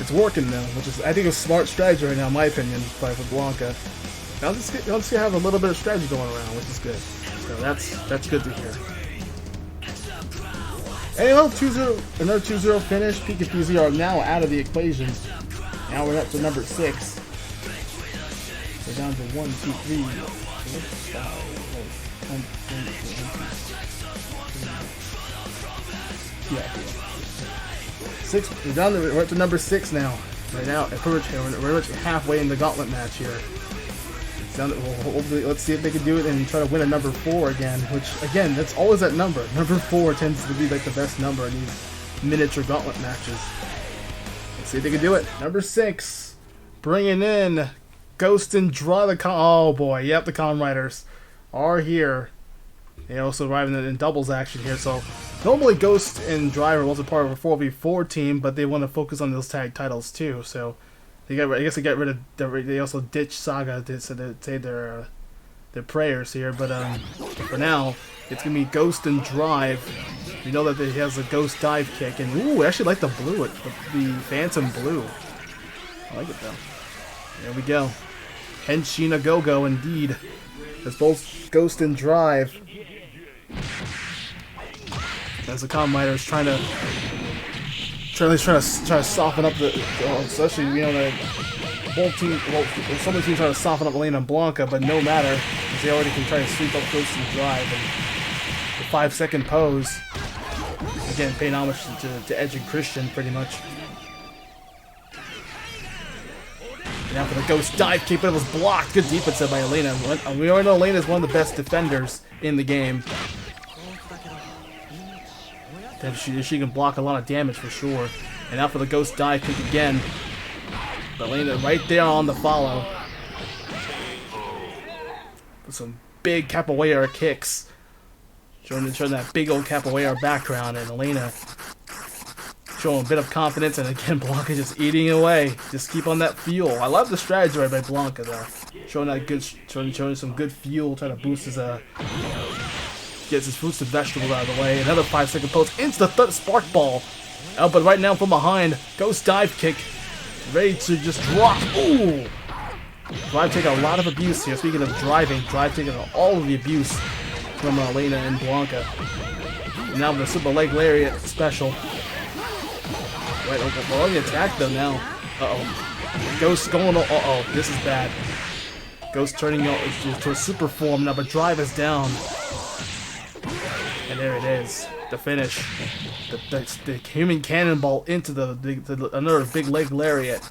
It's working now, which is, I think, a smart strategy right now, in my opinion, for Blanca. Now let's have a little bit of strategy going around, which is good. So that's good to hear. Anyway, 2-0, another 2-0 finish. Pika PZ are now out of the equation. Now we're up to number 6. We're down to 1, 2, 3, 4, 5, yeah. 6. We're up to number 6 now. Right now, we're pretty much halfway in the gauntlet match here. Hopefully, let's see if they can do it and try to win a number 4 again. Which, again, that's always that number. Number 4 tends to be like the best number in these miniature gauntlet matches. Let's see if they can do it. Number 6, bringing in Ghost and Draw the oh boy, yep, the Kamen Riders are here. They also arrived in doubles action here, so normally Ghost and Driver wasn't part of a 4v4 team, but they want to focus on those tag titles too. So I guess they got rid of. They also ditched Saga to say their prayers here. But for now, it's gonna be Ghost and Drive. We know that he has a Ghost dive kick, and ooh, I actually like the blue, the Phantom Blue. I like it though. There we go. Henshina Go-Go indeed. It's both Ghost and Drive. As the Kamen Rider is trying to soften up especially that both teams, some of the teams trying to soften up Elena and Blanca, but no matter, because they already can try to sweep up Ghost and Drive. And the 5-second pose, again, paying homage to Edge and Christian pretty much. Now for the Ghost dive kick, but it was blocked. Good defense by Elena. We already know Elena is one of the best defenders in the game. She can block a lot of damage for sure. And now for the Ghost dive kick again. But Elena right there on the follow. With some big capoeira kicks. Showing that big old capoeira background, and Elena showing a bit of confidence, and again Blanca just eating away. Just keep on that fuel. I love the strategy right by Blanca though. Showing some good fuel, trying to boost his gets his fruits and vegetables out of the way. Another 5-second post into the spark ball. But right now from behind, Ghost dive kick, ready to just drop. Ooh! Drive taking a lot of abuse here. Speaking of driving, Drive taking all of the abuse from Elena and Blanca. And now with the super leg lariat special. Wait, well, the attack though now. Uh-oh. Ghost going, uh-oh, this is bad. Ghost turning to a super form, now but drive is down. And there it is, the finish. The human cannonball into another big leg lariat.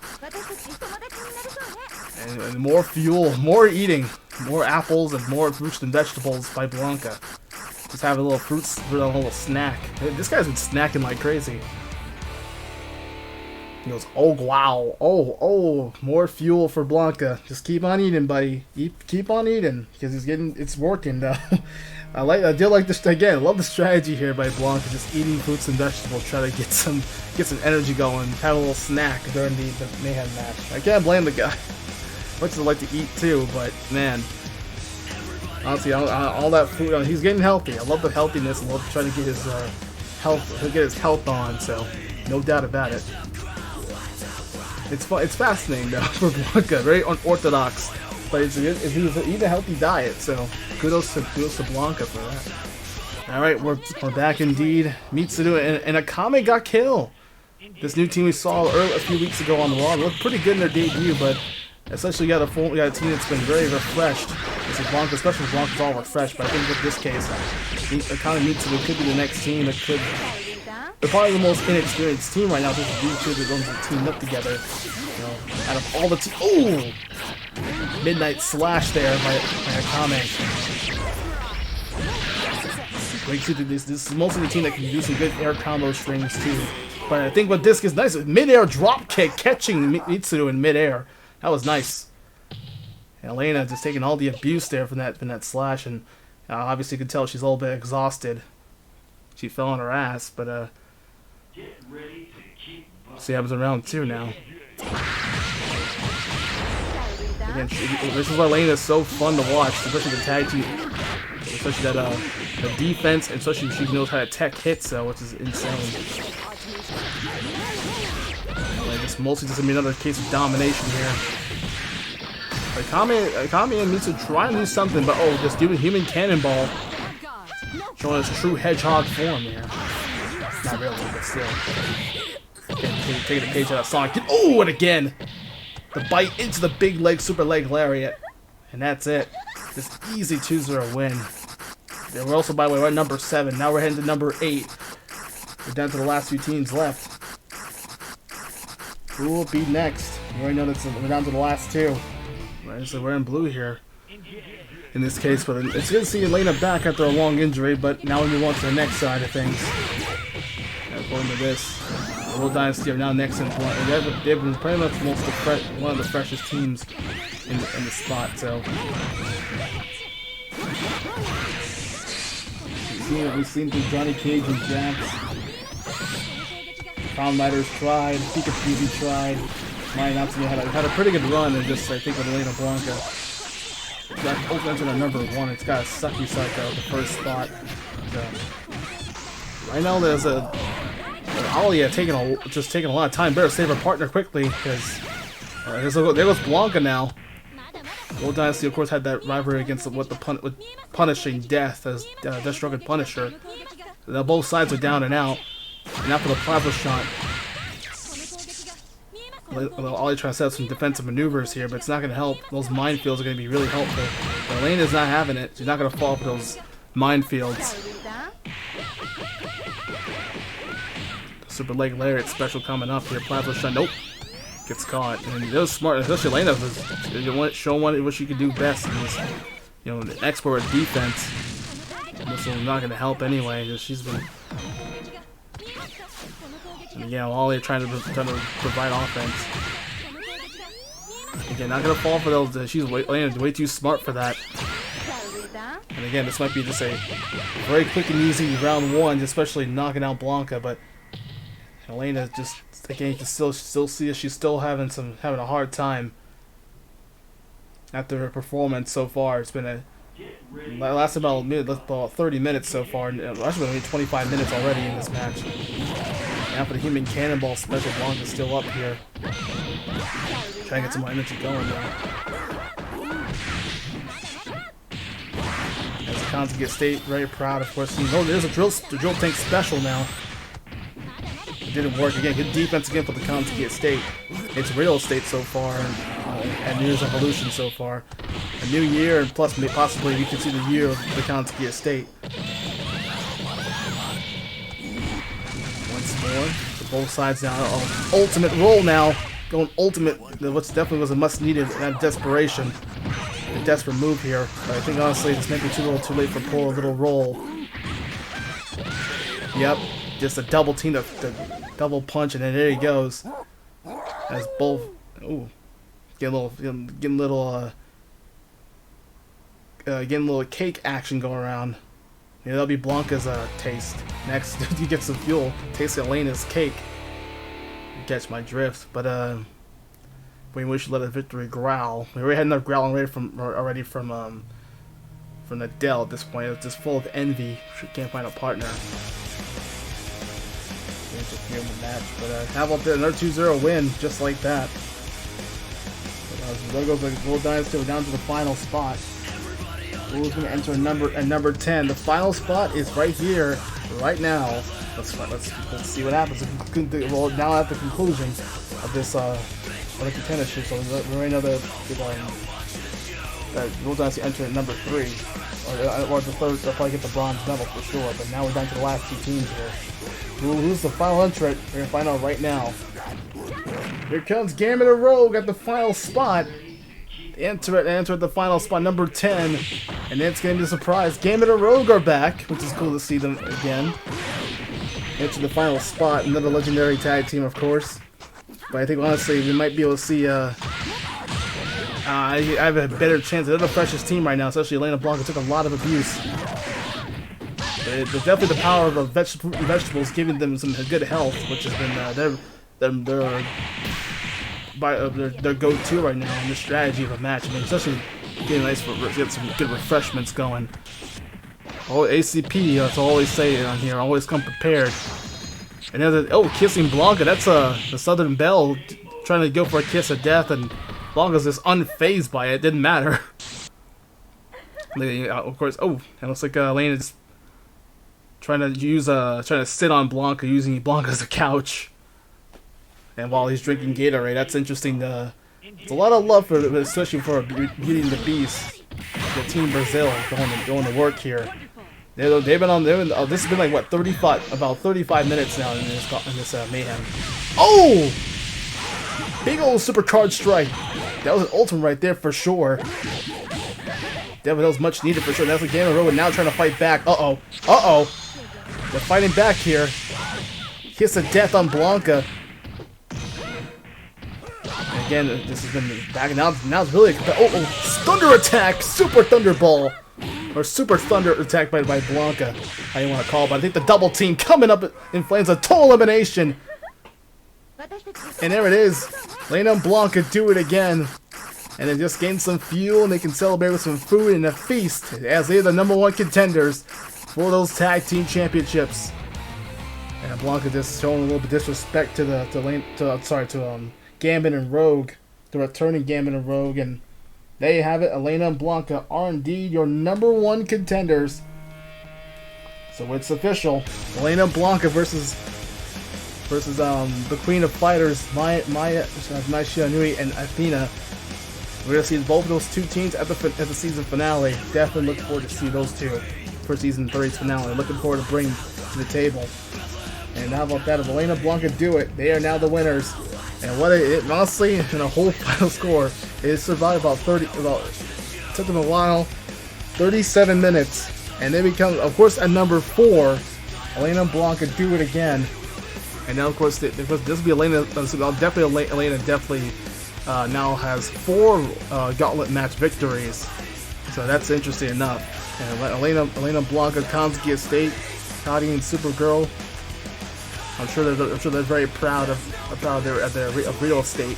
And more fuel, more eating, more apples and more fruits and vegetables by Blanca. Just have a little fruits for a little snack. This guy's been snacking like crazy. He goes, oh wow, oh, more fuel for Blanca. Just keep on eating, buddy. Keep on eating, because it's working though. I do like this again. Love the strategy here by Blanca, just eating fruits and vegetables, try to get some energy going, have a little snack during the Mayhem match. I can't blame the guy. Much as I like to eat too, but man, honestly, all that food, he's getting healthy. I love the healthiness. I love trying to get his health on. So no doubt about it. It's fascinating though for Blanca, very unorthodox, but he's eating a healthy diet. So kudos to Blanca for that. All right, we're back indeed. Mitsuru and Akame got killed. This new team we saw a few weeks ago on the Raw looked pretty good in their debut, but essentially we got a team that's been very refreshed. This is Blanca, especially Blanca's all refreshed, but I think with this case, Akame Mitsuru could be the next team that could. They're probably the most inexperienced team right now. Just these two that going to team up together. You know, out of all the teams. Ooh! Midnight slash there by Akame. Great too. This is mostly the team that can do some good air combo strings too. But I think what this is nice, mid-air drop kick catching Mitsuru in mid-air. That was nice. And Elena just taking all the abuse there from that slash, and obviously you can tell she's a little bit exhausted. She fell on her ass, but see what happens in round 2 now. Again, this is why Elena is so fun to watch, especially the tag team, especially that the defense, and especially she knows how to tech hits, which is insane. This mostly just gonna be another case of domination here. Akame and Mitsu trying to do something, but this dude human cannonball showing us true hedgehog form here. Not really, but still. Taking a page out of Sonic. Oh, and again! The bite into the big leg, super leg lariat. And that's it. This easy 2-0 win. We're also, by the way, we're at number 7. Now we're heading to number 8. We're down to the last few teams left. Who will be next? We already know that we're down to the last 2. Right, so we're in blue here. In this case, but it's good to see Elena back after a long injury, but now we move on to the next side of things. According to this, the World Dynasty are now next in point. They've been pretty much one of the freshest teams in the spot, so. We've seen through Johnny Cage and Jax. Crown Riders tried, Pikachu tried. Natsume had a pretty good run, and just I think with Elena Blanca. That opens to number 1. It's got a sucky suck out the first spot. Right now there's Alia taking a lot of time. Better save her partner quickly, because there goes Blanca now. World Dynasty, of course, had that rivalry against with punishing Death as Deathstroke and Punisher. Both sides are down and out. And now for the plasma shot. Ollie trying to set up some defensive maneuvers here, but it's not going to help. Those minefields are going to be really helpful. But Elena's not having it. She's not going to fall for those minefields. Super leg lariat special coming up here. Plasma shot. Nope. Gets caught. And it was smart. Especially Elena was showing what she could do best. An expert at defense. This is not going to help anyway. She's been. And Ollie trying to provide offense. Again, not gonna fall for those. Elena's way too smart for that. And again, this might be just a very quick and easy round 1, especially knocking out Blanca. But Elena just again, you can still see she's still having a hard time after her performance so far. It's been lasted about 30 minutes so far. Actually, only 25 minutes already in this match. Now for the human cannonball special, Blanca's still up here. Trying to get some more energy going now. As Kanzi gets very proud, of course. There's a drill tank special now. It didn't work again. Good defense again for the Kansuki Estate. It's real estate so far, and New Year's Evolution so far. A new year, and plus possibly we can see the year of the Kansuki Estate. Once more, so both sides now. Ultimate roll now, going ultimate. What's definitely was a must-needed desperation, a desperate move here. But I think honestly, this may be a little too late for poor little roll. Yep, just a double team, the double punch, and then there he goes. As both, ooh, getting a little cake action going around. Yeah, that'll be Blanca's taste. Next, you get some fuel. Taste Elena's cake. You catch my drift, but we should let a victory growl. We already had enough growling already from the Dell at this point. It's just full of envy. She can't find a partner. Interfere in the match, but how about that? Another 2-0 win, just like that. There goes the Gold Dynasty down to the final spot. Who's going to enter at number 10? The final spot is right here, right now. Let's see what happens. Well, now at the conclusion of this other contendership, so we already know that Gold Dynasty enter at number 3, or the third. They'll probably get the bronze medal for sure. But now we're down to the last 2 teams here. Who's the final entrant? We're gonna find out right now. Here comes Gambit and Rogue at the final spot. Enter at the final spot, number 10. And it's gonna be a surprise. Gambit and Rogue are back, which is cool to see them again. Enter the final spot, another legendary tag team, of course. But I think honestly, we might be able to see. I have a better chance. They're the freshest team right now, especially Elena Blanca took a lot of abuse. There's definitely the power of vegetables giving them some good health, which has been their go-to right now in the strategy of a match. I mean, especially getting nice for get some good refreshments going. Oh, ACP, that's what I always say on here. Always come prepared. And then kissing Blanca. That's the Southern Belle trying to go for a kiss of death, and Blanca's just unfazed by it. It didn't matter. Of course. Oh, it looks like Elena's trying to sit on Blanca, using Blanca as a couch, and while he's drinking Gatorade. That's interesting. It's a lot of love for, especially for Beauty and the Beast, the Team Brazil going to work here. They've been on. This has been like what, about 35 minutes now in this Mayhem. Oh, big old supercard strike. That was an ultimate right there for sure. That was much needed for sure. That's a game of road. Now trying to fight back. Uh oh. They're fighting back here. Kiss of death on Blanca. And again, this has been back. Now it's really. Thunder attack, super thunderball, or super thunder attack by Blanca. How you want to call it? But I think the double team coming up in flames. A total elimination. And there it is. Elena and Blanca do it again. And they just gain some fuel, and they can celebrate with some food and a feast, as they are the #1 contenders for those tag team championships. And Blanca just showing a little bit of disrespect to Gambit and Rogue, the returning Gambit and Rogue, and there you have it. Elena and Blanca are indeed your #1 contenders. So it's official. Elena and Blanca versus the Queen of Fighters, Maya Shiranui and Athena. We're going to see both of those 2 teams at the season finale. Definitely look forward to see those 2 for season 3's finale. Looking forward to bring to the table. And how about that? If Elena and Blanca do it, they are now the winners. And honestly, in a whole final score, it survived it took them a while, 37 minutes. And they become, of course, at number 4, Elena and Blanca do it again. And now, of course, this will be Elena. Elena definitely now has 4 gauntlet match victories. So that's interesting enough. And Elena Blanca, Kansuki Estate, Kadi and Supergirl. I'm sure they're very proud of their real estate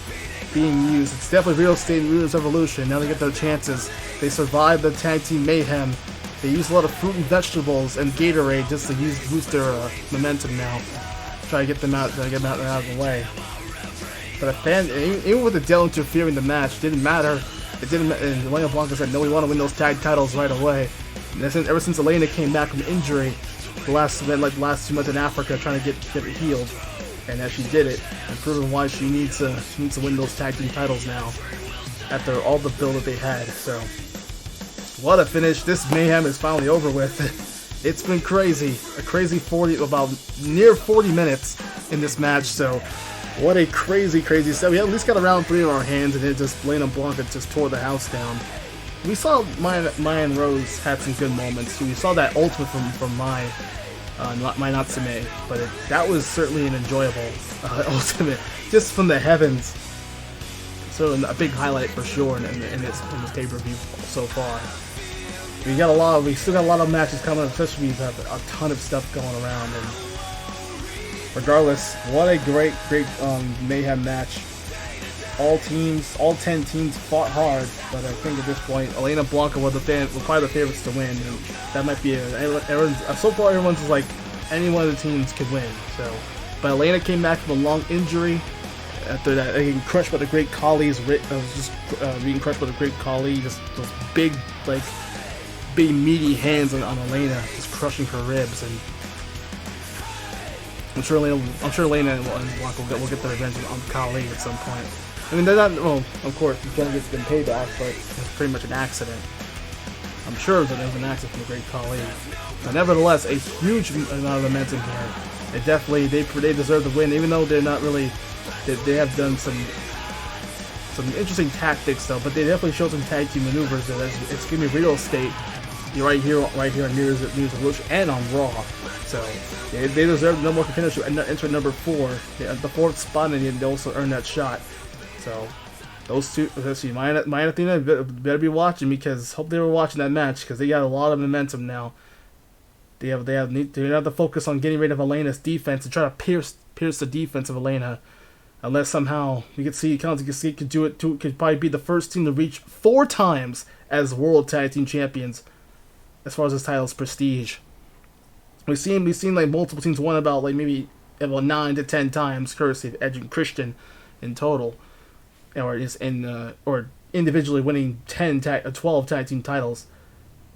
being used. It's definitely real estate and New Year's Evolution. Now they get their chances. They survived the tag team Mayhem. They use a lot of fruit and vegetables and Gatorade just to boost their momentum now. Try to get them out of the way. But even with the Dell interfering the match, it didn't matter. It didn't. And Elena Blanca said, "No, we want to win those tag titles right away." And ever since Elena came back from injury, the last 2 months in Africa, trying to get it healed, and that she did it, and proving why she needs to win those tag team titles now after all the build that they had. So what a finish! This Mayhem is finally over with. It's been crazy, a crazy about near 40 minutes in this match. So what a crazy set. We at least got a round 3 in our hands, and then just Elena Blanca just tore the house down. We saw Maya and Rose had some good moments. We saw that ultimate from Mai Natsume, but that was certainly an enjoyable ultimate, just from the heavens. So a big highlight for sure in this pay-per-view so far. We still got a lot of matches coming up, especially we have a ton of stuff going around. And regardless, what a great Mayhem match. All 10 teams fought hard, but I think at this point, Elena Blanca were probably the favorites to win. And that might be so far everyone's like any one of the teams could win. So, but Elena came back from a long injury after that, getting crushed by the Great Khali's being crushed by the Great Khali. Just those big meaty hands on Elena, just crushing her ribs. And I'm sure Elena and Blanca will get their revenge on Khali at some point. I mean, they're not, well, of course, he's going to get them payback, but it's pretty much an accident. I'm sure that it was an accident from the Great Khali. But nevertheless, a huge amount of momentum here. They deserve the win, even though they're not really, they have done some interesting tactics though, but they definitely showed some tag team maneuvers. It's giving me real estate. You're right here on New Year's Revolution and on Raw. So they deserve no more contenders to enter number 4, the 4th spot, and they also earn that shot. So those two, especially Maya and Athena, better be watching, because hope they were watching that match, because they got a lot of momentum now. They have to focus on getting rid of Elena's defense and try to pierce the defense of Elena. Unless somehow we could see could do it too, could probably be the first team to reach 4 times as World Tag Team Champions as far as this title's prestige. We've seen like multiple teams won about 9 to 10 times, courtesy of Edge and Christian in total, or individually winning 12 tag team titles.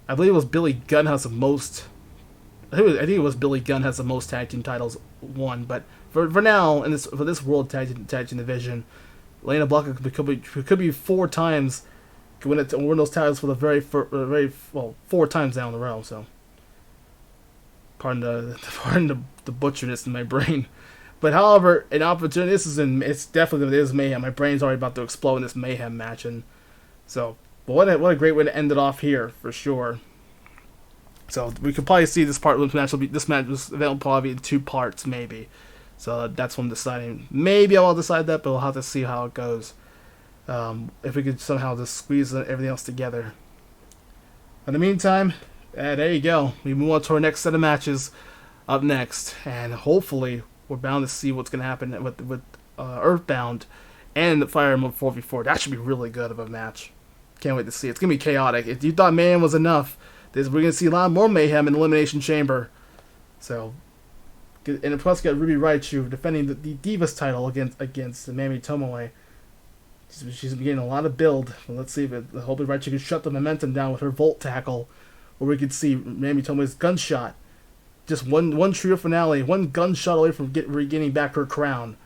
I believe it was Billy Gunn has the most. I think it was Billy Gunn has the most tag team titles won, but for now for this World Tag Team division, Elena Blanca could be 4 times, could win those titles for the 4 times down the road. So pardon the butcherness in my brain. But however, an opportunity. It's definitely Mayhem. My brain's already about to explode in this Mayhem match, and so. But what a great way to end it off here for sure. So we could probably see this event will probably be in 2 parts maybe. So that's what I'm deciding. Maybe I'll decide that, but we'll have to see how it goes. If we could somehow just squeeze everything else together. In the meantime, there you go. We move on to our next set of matches up next, and hopefully we're bound to see what's going to happen with Earthbound and the Fire Emblem 4v4. That should be really good of a match. Can't wait to see it. It's going to be chaotic. If you thought Mayhem was enough, we're going to see a lot more Mayhem in the Elimination Chamber. So, and plus got Ruby Raichu defending the Divas title against Mami Tomoe. She's getting a lot of build. Well, let's see if hopefully Raichu can shut the momentum down with her Volt Tackle, or we could see Mami Tomoe's gunshot. Just one trio finale, one gunshot away from regaining back her crown.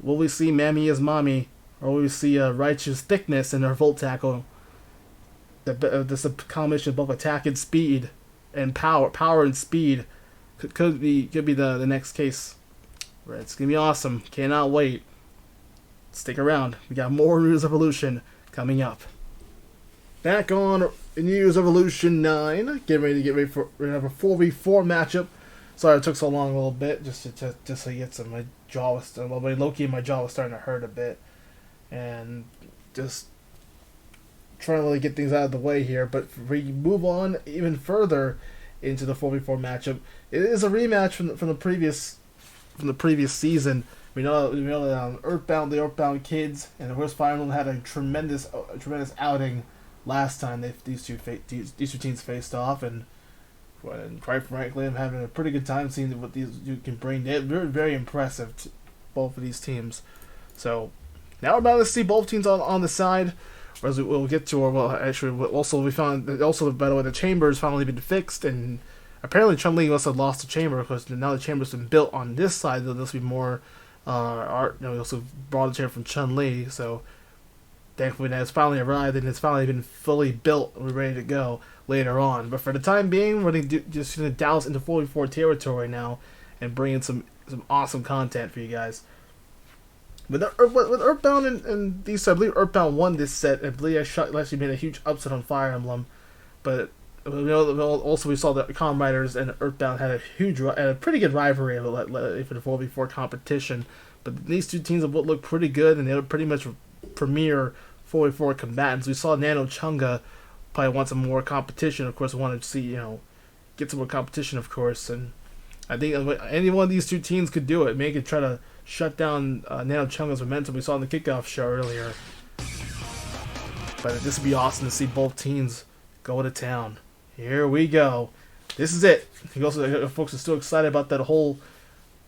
Will we see Mami as Mommy, or will we see Raichu's thickness in her Volt Tackle? This a combination of both attack and speed, and power and speed could be the next case. Right, it's gonna be awesome. Cannot wait. Stick around. We got more New Year's Evolution coming up. Back on New Year's Evolution 9. Get ready for we have a 4v4 matchup. Sorry it took so long a little bit just to get some. My jaw was low-key, my jaw was starting to hurt a bit, and just trying to really get things out of the way here. But if we move on even further into the 4v4 matchup, it is a rematch from the previous season. We know that Earthbound, the Earthbound kids, and of course Fire Emblem had a tremendous outing last time these two teams faced off, and quite frankly, I'm having a pretty good time seeing what these you can bring. They're very, very impressive, both of these teams. So now we're about to see both teams on the side. As we'll get to, by the way, the chamber's finally been fixed, and apparently Chun-Li must have lost the chamber because now the chamber's been built on this side. There'll be more art. You know, we also brought the chamber from Chun-Li, so thankfully now it's finally arrived and it's finally been fully built and we're ready to go later on. But for the time being, we're just going to douse into 44 territory now and bring in some awesome content for you guys. With Earthbound and these, I believe Earthbound won this set. I believe actually made a huge upset on Fire Emblem. But you know, also we saw that Kamen Riders and Earthbound had a pretty good rivalry for the 4v4 competition. But these two teams look pretty good, and they were pretty much premier 4v4 combatants. We saw Nano Chunga probably want some more competition. Of course, wanted to see, you know, get some more competition, of course. And I think any one of these two teams could do it. Maybe could try to shut down Nano Chunga's momentum we saw in the Kickoff Show earlier. But this would be awesome to see both teams go to town. Here we go. This is it. Also, folks are still excited about that whole.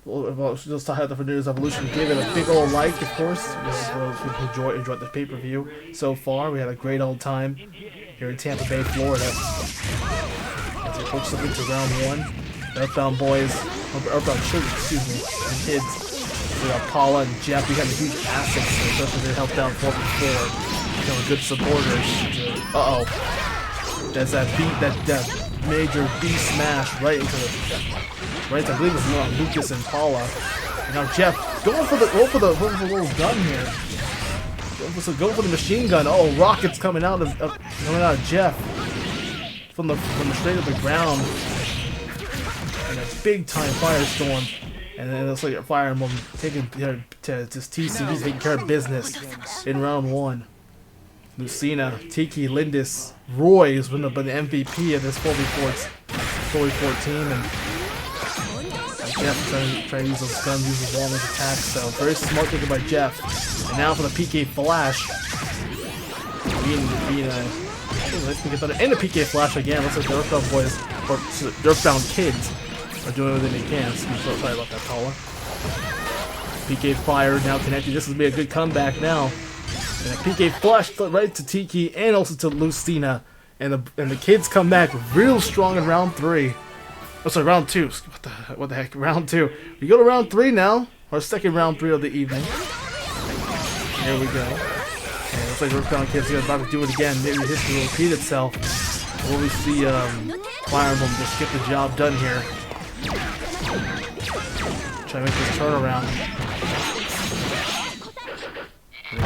Just to have the New Year's Evolution. Give it a big old like, of course. This is what we enjoyed the pay-per-view so far. We had a great old time here in Tampa Bay, Florida. As we approach something to round 1. Earthbound boys, Earthbound children, excuse me, and kids. We got Paula and Jeff. We got a huge assets, especially they helped out 4v4. You know, good supporters. There's that major B smash right into the. Right, I believe it's Lucas and Paula. And now Jeff going for the little gun here. Go for the machine gun. Oh, rockets coming out of Jeff from the straight of the ground. And a big time firestorm. And then it looks like a Fire Emblem taking to TCB taking care of business in round 1. Lucina, Tiki, Lindis, Roy has been the MVP of this 4v4 team, and Jeff trying to use those guns, use his long range attacks, so very smart thinking by Jeff. And now for the PK Flash. And the PK Flash again. Looks like the Earthbound boys, or the Earthbound kids, are doing everything they can. Sorry about that, Paula. PK Fire now connected. This will be a good comeback now. And a PK Flash right to Tiki and also to Lucina. And the kids come back real strong in round 3. Oh, sorry, round 2. What the heck? Round 2. We go to round 3 now. Our second round 3 of the evening. Here we go. And it looks like Earthbound kids are about to do it again. Maybe history will repeat itself. Will we see Fire Emblem just get the job done here? Try to make this turnaround. And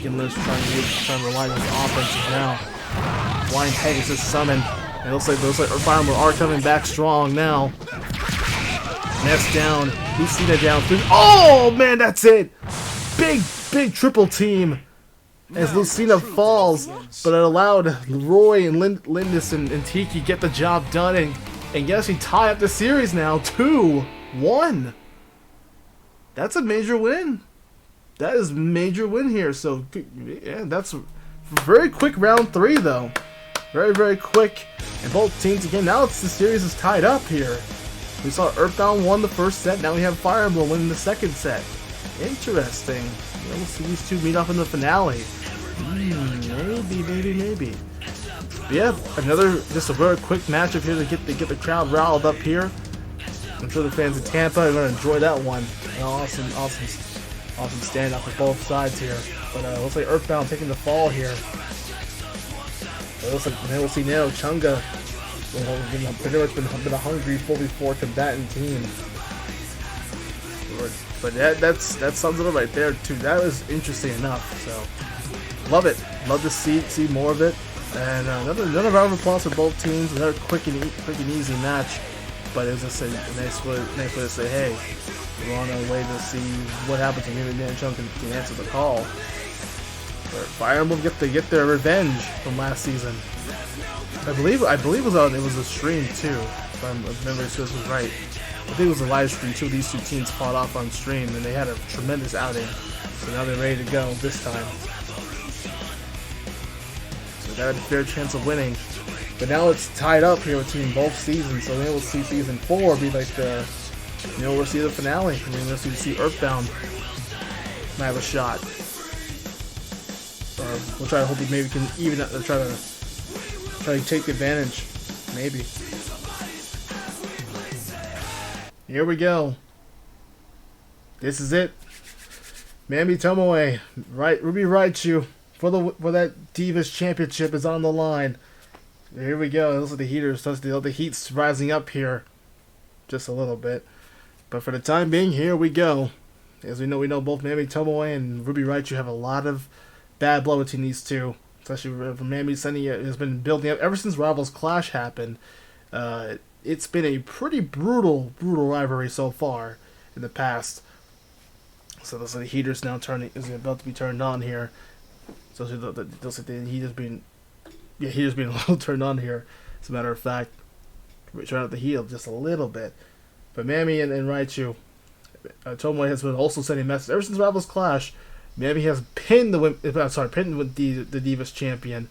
again, let's try and rely on his offenses now. Blind Pegasus summon. It looks like Fire Emblem are coming back strong now. Nest down. Lucina down 3. Oh man, that's it! Big triple team as Lucina falls, but it allowed Roy and Lindis and Tiki get the job done and actually tie up the series now 2-1. That's a major win. That is a major win here. So yeah, that's a very quick round 3 though. Very quick. And both teams again. Now the series is tied up here. We saw Earthbound won the first set. Now we have Fire Emblem winning the second set. Interesting. We'll see these two meet up in the finale. Maybe. But yeah, just a very quick matchup here to get the crowd riled up here. I'm sure the fans in Tampa are going to enjoy that one. An awesome stand-up for both sides here. But looks like Earthbound taking the fall here. It looks like we'll see Nano Chunga. Pretty much been a hungry 4v4 combatant team. But that sums it up right there too. That was interesting enough. So love it. Love to see more of it. And another round of applause for both teams. Another quick and easy match. But it was just a nice way to say, hey, we're on our way to see what happens when maybe Nano Chunga can answer the call. But Fire Emblem get their revenge from last season. I believe it was a stream too. If I remember this was right. I think it was a live stream too. These two teams fought off on stream and they had a tremendous outing. So now they're ready to go this time. So they had a fair chance of winning. But now it's tied up here between both seasons. So then we'll see season 4 be like the, we'll see the finale. I mean, we'll see Earthbound might have a shot. We'll try to hope he maybe can even try to take advantage, maybe. Here we go. This is it. Mami Tomoe, right? Ruby Raichu for that Divas Championship is on the line. Here we go. Those are the heaters. The heat's rising up here, just a little bit. But for the time being, here we go. As we know both Mami Tomoe and Ruby Raichu have a lot of bad blood between these two. Especially from Mami Sunny, has been building up ever since Rivals Clash happened. It's been a pretty brutal rivalry so far in the past. So those are the heaters now is about to be turned on here. So those are the heaters being a little turned on here. As a matter of fact, we turn out the heat just a little bit. But Mami and Raichu, Tomoe has been also sending messages ever since Rivals Clash. Mami has pinned the Divas champion,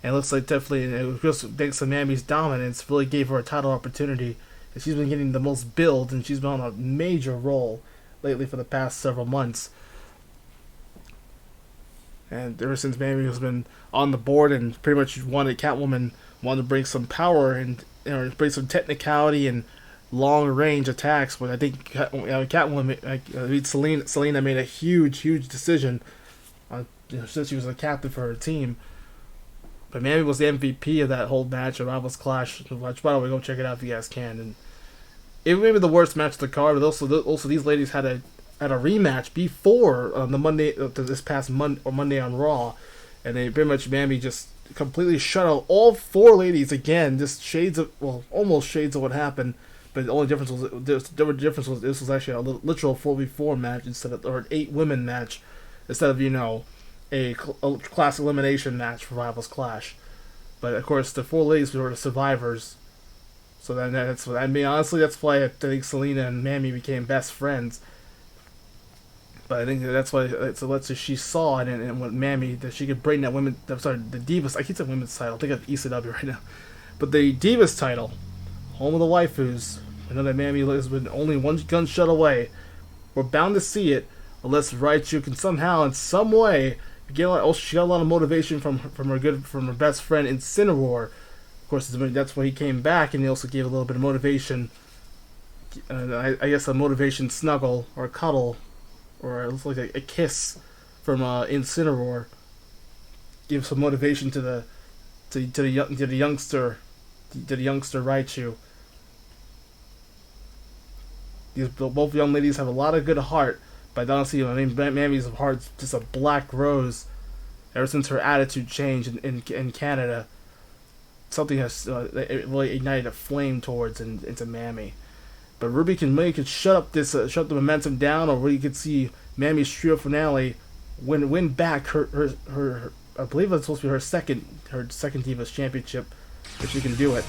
and it looks like definitely, and it was just thanks to Mami's dominance, really gave her a title opportunity. And she's been getting the most build, and she's been on a major role lately for the past several months. And ever since Mami has been on the board and pretty much wanted to bring some power and bring some technicality and long range attacks. But I think Catwoman, Selena made a huge decision since she was a captain for her team. But Mami was the MVP of that whole match, of Rivals Clash. By the way, go check it out if you guys can. And it may be the worst match of the card, but also these ladies had a rematch before on the Monday, this past Monday on Raw, and they pretty much Mami just completely shut out all four ladies again. Just almost shades of what happened, but the only difference was this was actually a literal 4v4 match or an 8-women match instead of a class elimination match for Rivals Clash. But of course, the four ladies were the survivors. So that's why I think Selena and Mami became best friends. But I think that's why she saw it and what Mami, that she could bring the Divas. I keep saying women's title. I think of ECW right now, but the Divas title, home of the waifus. I know that Mami has been only one gunshot away. We're bound to see it, unless Raichu can somehow, in some way, she got a lot of motivation from her best friend Incineroar. Of course, that's why he came back, and he also gave a little bit of motivation. I guess a motivation snuggle or a cuddle, or it looks like a kiss from Incineroar. Give some motivation to the youngster Raichu. Both young ladies have a lot of good heart, but honestly, Mami's heart's just a black rose. Ever since her attitude changed in Canada, something has really ignited a flame into Mami. But Ruby can shut the momentum down, or we could see Mami's trio finale win back her I believe it's supposed to be her second Divas Championship, if she can do it.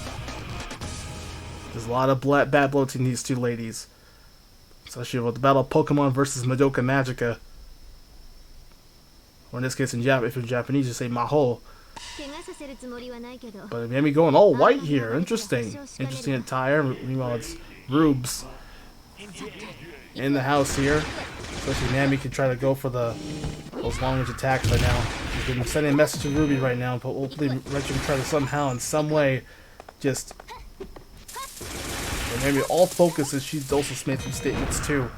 There's a lot of bad blood between these two ladies, especially with the battle of Pokemon versus Madoka Magica, or in this case if you're Japanese you say Maho. But Mami going all white here. Interesting attire. Meanwhile, it's Rubes in the house here. Especially Mami can try to go for those long range attacks right now. She's been sending a message to Ruby right now, but hopefully Raichu can try to somehow, in some way, just. And Mami, all focus is she's also made some statements too.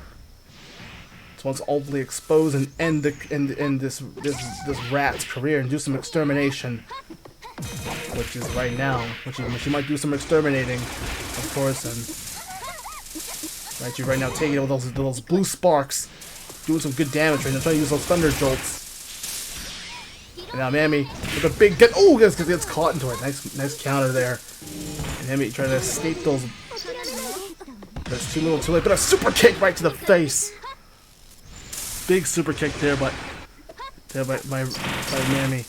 So wants to ultimately expose and end this rat's career and do some extermination, which is right now. Which she might do some exterminating, of course, and Raichu right now taking it with those blue sparks, doing some good damage right now, trying to use those thunder jolts. And now Mami with a big gun. Oh, gets caught into it. Nice counter there. And Mami trying to escape those. But it's too late. But a super kick right to the face. Big super kick there, but by Mami.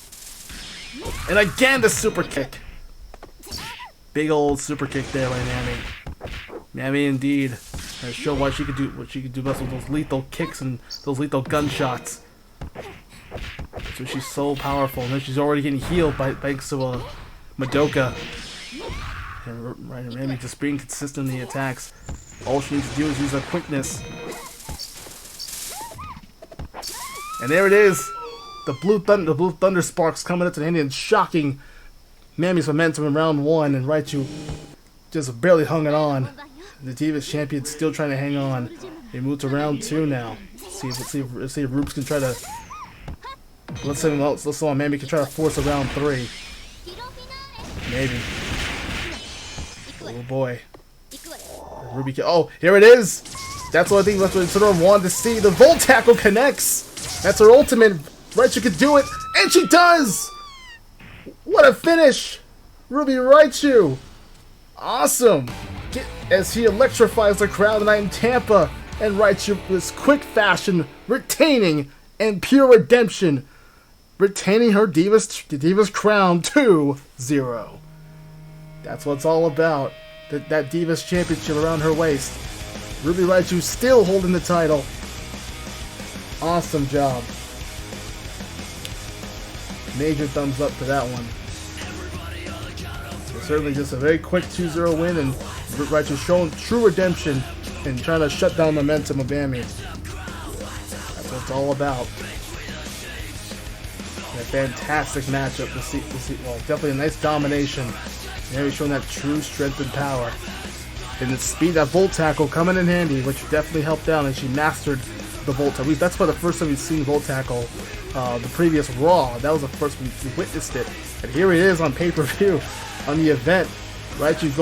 And again the super kick. Big old super kick there by Mami. Mami indeed has shown what she could do best with those lethal kicks and those lethal gunshots. So she's so powerful, and then she's already getting healed thanks to Madoka. And Mami just being consistent in the attacks. All she needs to do is use her quickness. And there it is, the blue thunder sparks coming up to the end and shocking Mami's momentum in round one, and Raichu just barely hung it on. The Divas champion still trying to hang on. They move to round 2 now. Let's see if Rubes can try to. Let's see if Mammy can try to force a round 3. Maybe. Oh boy. Ruby. Oh, here it is. That's what I think. That's what Isidore wanted to see. The Volt Tackle connects. That's her ultimate. Raichu could do it, and she does. What a finish, Ruby Raichu. Awesome. As he electrifies the crowd tonight in Tampa, and Raichu with quick fashion, retaining and pure redemption, retaining her Divas crown 2-0. That's what it's all about. That Divas Championship around her waist. Ruby Raichu still holding the title. Awesome job. Major thumbs up for that one. Certainly just a very quick 2-0 win, and Raichu showing true redemption and trying to shut down the momentum of Bammy. That's what it's all about. And a fantastic matchup to see, well, definitely a nice domination. There he's showing that true strength and power. And the speed, that Volt Tackle coming in handy, which definitely helped out, and she mastered the Volt Tackle. That's probably the first time we've seen Volt Tackle. The previous Raw, that was the first we witnessed it. And here it is on pay-per-view, on the event. Raichu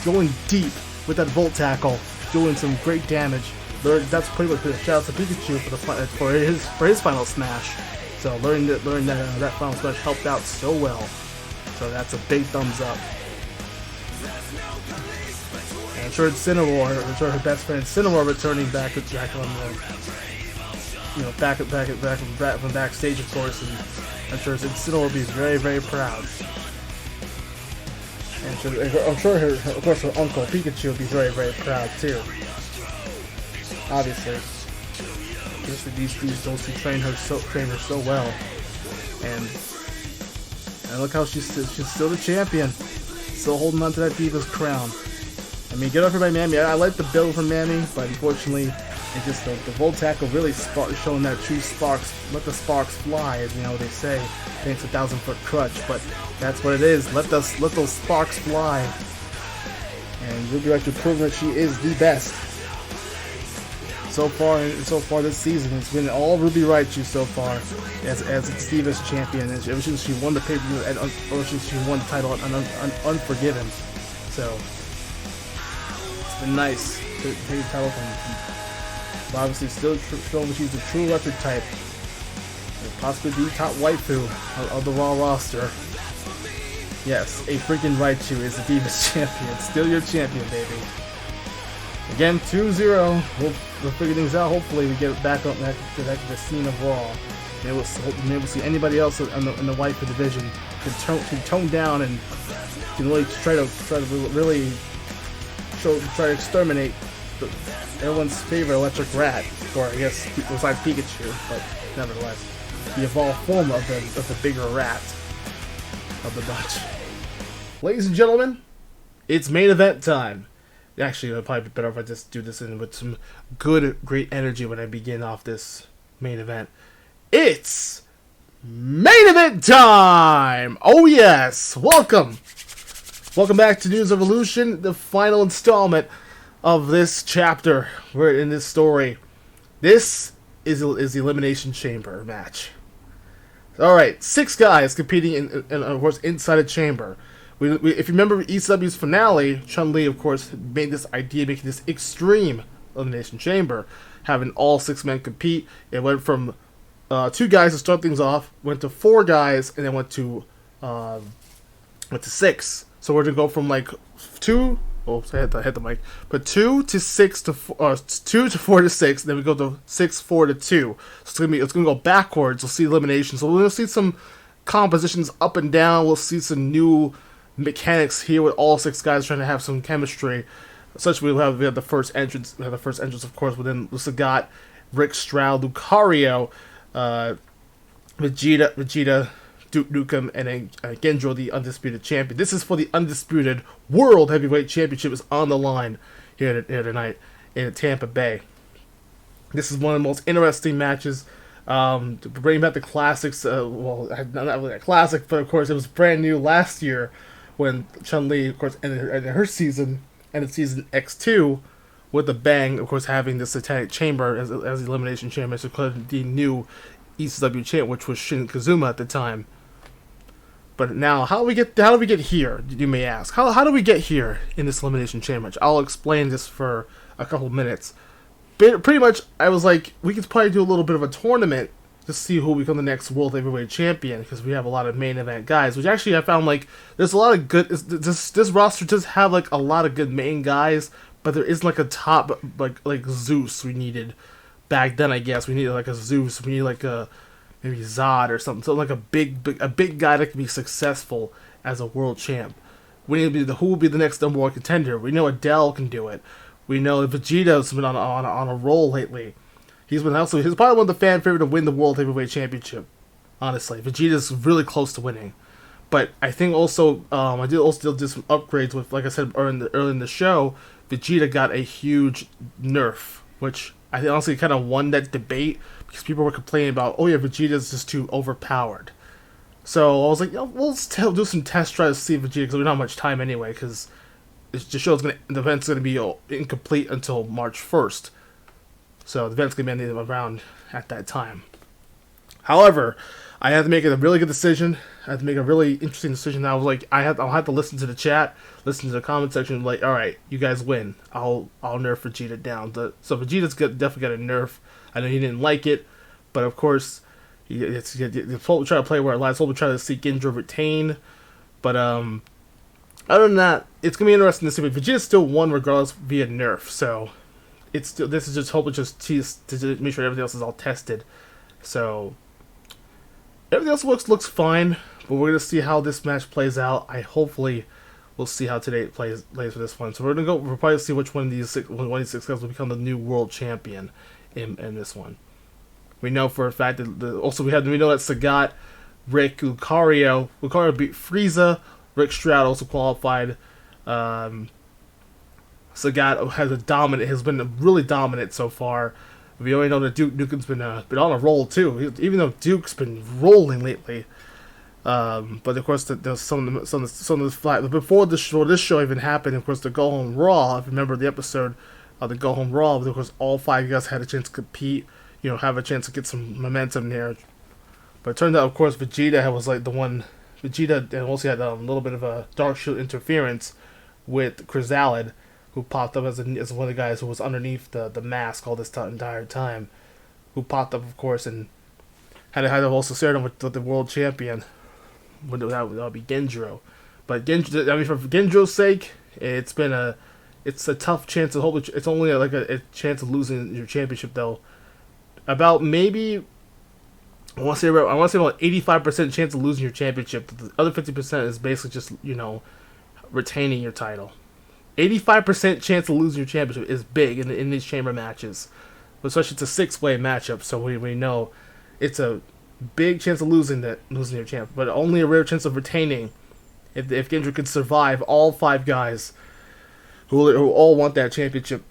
going deep with that Volt Tackle, doing some great damage. That's pretty much a shout out to Pikachu for his final smash. So learning that final smash helped out so well. So that's a big thumbs up. And I'm sure it's Cinnamore, I'm sure her best friend Cinnamore returning back on the, back from backstage, of course, and I'm sure Cinnamore will be very, very proud. And I'm sure of course, her uncle Pikachu will be very, very proud too. Obviously, those two train her so well, and look how she's still the champion, still holding on to that Divas crown. I mean, get over by Mammy. I like the build from Mammy, but unfortunately, it just the Volt Tackle really showing that true sparks. Let the sparks fly, as you know they say. Thanks 1,000-foot crutch, but that's what it is. Let those sparks fly. And Ruby Raichu proving that she is the best. So far this season, it's been all Ruby Raichu so far as its Divas champion. And ever since she won the pay-per-view, and ever since she won the title on Unforgiven, so it's been nice to take the title from obviously still showing she's a true electric type, and possibly the top waifu of the Raw roster. Yes, a freaking Raichu is the Divas champion. Still your champion, baby. Again, 2-0. We'll figure things out. Hopefully, we get back up to the scene of Raw. Maybe we'll see anybody else in the waifu division can tone down and can really try to exterminate everyone's favorite electric rat, or I guess besides Pikachu, but nevertheless, the evolved form of the bigger rat of the bunch. Ladies and gentlemen, it's main event time. Actually, it'll probably be better if I just do this with some great energy when I begin off this main event. It's main event time! Oh yes! Welcome back to News Evolution, the final installment of this chapter. We're in this story. This is the Elimination Chamber match. Alright, 6 guys competing in of course, inside a chamber. If you remember ECW's finale, Chun-Li, of course, made this idea, making this extreme Elimination Chamber, having all 6 men compete. It went from 2 guys to start things off, went to 4 guys, and then went to 6. So we're gonna go from like 2. Oh, I hit the mic. But 2 to 6 to 2 to 4 to 6. Then we go to 6, 4 to 2. So it's gonna go backwards. We'll see elimination. So we'll see some compositions up and down. We'll see some new mechanics here with all 6 guys trying to have some chemistry. Essentially, we have the first entrance. We have the first entrance, of course, within Sagat, Rick Stroud, Lucario, Vegeta, Duke Nukem, and Genjo, the undisputed champion. This is for the undisputed World Heavyweight Championship is on the line here tonight in Tampa Bay. This is one of the most interesting matches. To bring back the classics, well, not really a classic, but of course it was brand new last year when Chun-Li, of course, ended her season ended season X2 with a bang, of course, having the Satanic Chamber as the Elimination Chamber, so the new ECW champ, which was Shin Kazuma at the time. But now, how do we get here? You may ask. How do we get here in this Elimination Chamber match? I'll explain this for a couple minutes. Pretty much, I was like, we could probably do a little bit of a tournament to see who will become the next World Heavyweight Champion, because we have a lot of main event guys, which actually I found like there's a lot of good. This roster does have like a lot of good main guys, but there isn't like a top like Zeus we needed back then. I guess we needed like a Zeus. We need like a maybe Zod or something like a big guy that can be successful as a world champ. We need to be who will be the next number one contender. We know Adele can do it. We know Vegeta's been on a roll lately. He's probably one of the fan favorite to win the World Heavyweight Championship. Honestly, Vegeta's really close to winning. But I think also I did some upgrades with, like I said early in the show. Vegeta got a huge nerf, which I think honestly kind of won that debate because people were complaining about, oh yeah, Vegeta's just too overpowered. So I was like, we'll do some test tries to see Vegeta because we don't have much time anyway, because the event's gonna be incomplete until March 1st. So the event's going to be around at that time. However, I had to make a really good decision. I had to make a really interesting decision. I was like, I'll have to listen to the chat, listen to the comment section, and like, all right, you guys win. I'll nerf Vegeta down. So Vegeta's definitely got a nerf. I know he didn't like it, but of course, it's try to play where it lies. We'll try to see Gendro retain. But other than that, it's going to be interesting to see. But Vegeta still won regardless via nerf. So this is just hopefully just to make sure everything else is all tested. So everything else looks fine, but we're gonna see how this match plays out. Hopefully we'll see how today it plays for this one. So we'll probably see which one of these six guys will become the new world champion in this one. We know for a fact that we know that Sagat, Rick, Lucario beat Frieza. Rick Stroud also qualified. Sagat has been really dominant so far. We already know that Duke Nukem's been on a roll too, even though Duke's been rolling lately. But of course, there's some of the flat. But before this show even happened, of course, the Go Home Raw. If you remember the episode of the Go Home Raw, of course, all five guys had a chance to compete. Have a chance to get some momentum there. But it turned out, of course, Vegeta was like the one. Vegeta also had a little bit of a Dark Shield interference with Chrysalid, who popped up as one of the guys who was underneath the mask all this entire time, who popped up, of course, and had to also share him with the world champion. That would be Gendro. But for Gendro's sake, it's a tough chance. It's only a chance of losing your championship though. About maybe I want to say about 85% chance of losing your championship. The other 50% is basically just retaining your title. 85% chance of losing your championship is big in these chamber matches. Especially it's a 6-way matchup, so we know it's a big chance of losing your champ, but only a rare chance of retaining if Gendro can survive all five guys who all want that championship.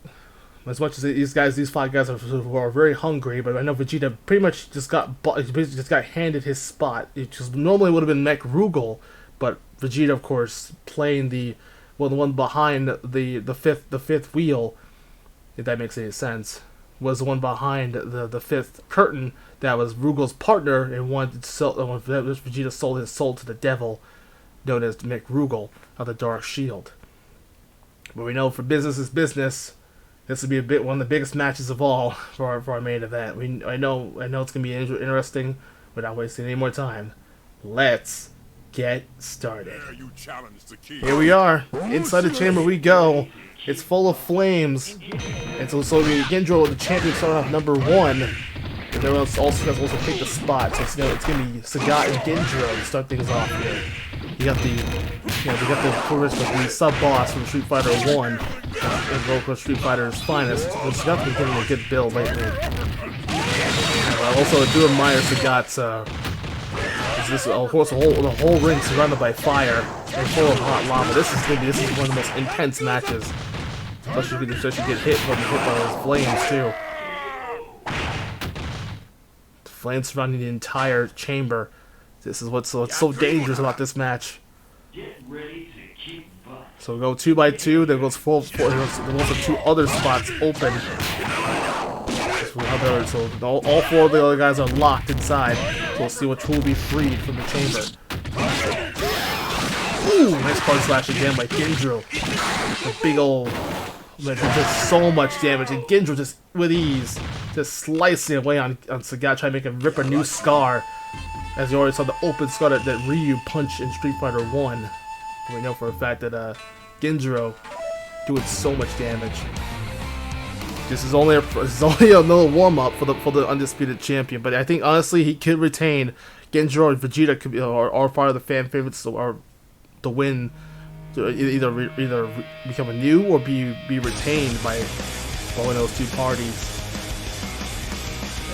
As much as these five guys who are very hungry, but I know Vegeta pretty much just got handed his spot. It just normally would have been Mech Rugal, but Vegeta, of course, playing the one behind the fifth wheel, if that makes any sense, was the one behind the fifth curtain that was Rugal's partner and wanted to sell. Vegeta sold his soul to the devil, known as Mech Rugal of the Dark Shield. But we know for business is business. This will be one of the biggest matches of all for our main event. I know it's gonna be interesting. Without wasting any more time, let's get started. Here we are. Inside the chamber we go. It's full of flames. And so Gendro, the champion, starting off number 1. And everyone else also pick the spot. So it's gonna be Sagat and Gendro to start things off here. You got the sub boss from Street Fighter 1 and local Street Fighter's finest. Sagat's been getting a good build lately. Also, I do admire Sagat's. Of course, the whole ring surrounded by fire and full of hot lava. This is one of the most intense matches. Especially if you get hit by those flames too. The flames surrounding the entire chamber. This is what's so dangerous about this match. Get ready to kick butt. So go 2 by 2. Then goes 4. There's also 2 other spots open. So all 4 of the other guys are locked inside. So we'll see which will be freed from the chamber. Ooh, nice card slash again by Gendro. The big old, man, just so much damage, and Gendro just with ease, just slicing away on Sagat, trying to make him rip a new scar. As you already saw the open scar that Ryu punched in Street Fighter 1. We know for a fact that Gendro doing so much damage. This is only another warm up for the undisputed champion, but I think honestly he could retain. Gendro and Vegeta could be are part of the fan favorites to win, to either become a new or be retained by one of those 2 parties.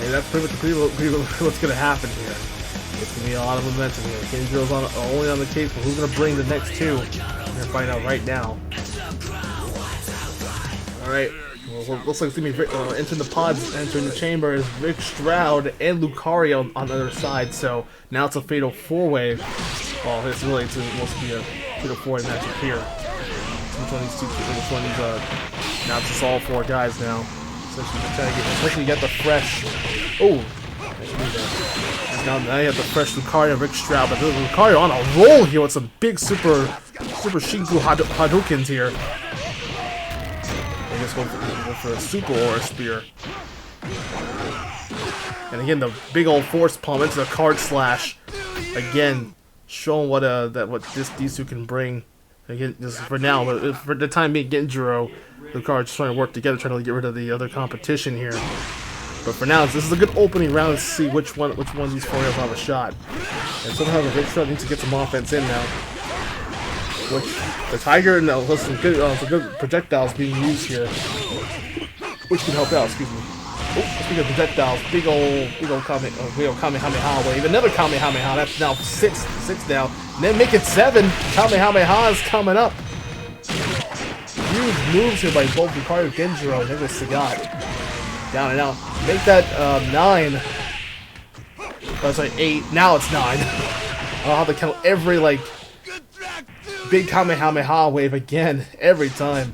And that's pretty much what's gonna happen here. It's gonna be a lot of momentum here. Gendro's only on the case, but who's gonna bring the next 2? We're gonna find out right now. All right. Well, looks like it's going to be entering the pods, entering the chamber is Rick Stroud and Lucario on the other side. So now it's a fatal 4-way. Well, it's really supposed to be a fatal 4-way matchup here. Which one of these now it's just all 4 guys now. Especially you get the fresh. Oh, now you have the fresh Lucario and Rick Stroud, but Lucario on a roll here with some big super Shinku Hadoukens here. Just go for a super aura spear. And again, the big old force palm into the card slash. Again, showing what these 2 can bring. Again, just for now, but for the time being, Gendro, Lucario just trying to work together, trying to get rid of the other competition here. But for now, this is a good opening round to see which one of these 4 guys have a shot. And somehow the Big Shot needs to get some offense in now. Which the Tiger, no, some good projectiles being used here, which can help out. Excuse me. Oh, speaking of projectiles, big old Kamehameha wave, another Kamehameha. That's now 6 now, and then make it 7. Kamehameha is coming up. Huge moves here by both Lucario and Gendro. And then with Sagat down and out. Make that 9. Oh, sorry, 8. Now it's 9. I'll have to count every big Kamehameha wave again, every time.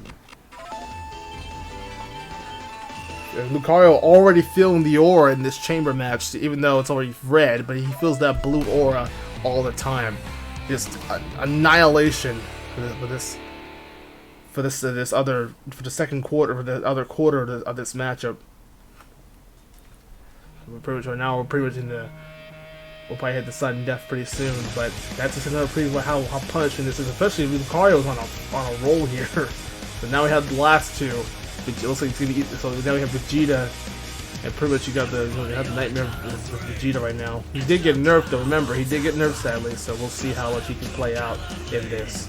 Lucario already feeling the aura in this chamber match, even though it's already red, but he feels that blue aura all the time. Just annihilation for the second quarter, for the other quarter of this matchup. We're pretty much in the. We'll probably hit the sudden death pretty soon, but that's just another preview of how punishing this is, especially if Lucario's on a roll here. So now we have the last 2. It looks like it's gonna be, so now we have Vegeta, and pretty much you have the nightmare with Vegeta right now. He did get nerfed though. Remember, he did get nerfed sadly, so we'll see how much he can play out in this.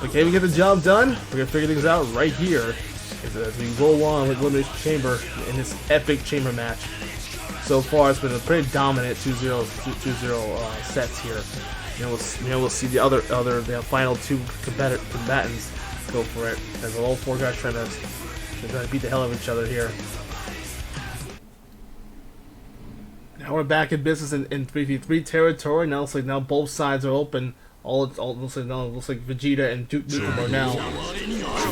But can we get the job done? We're gonna figure things out right here as we roll on with Elimination Chamber in this epic chamber match. So far, it's been a pretty dominant 2-0 sets here. We'll see the final 2 combatants go for it, as all 4 guys trying to beat the hell out of each other here. Now we're back in business in 3v3 territory. Now both sides are open. Looks like Vegeta and Duke Nukem are now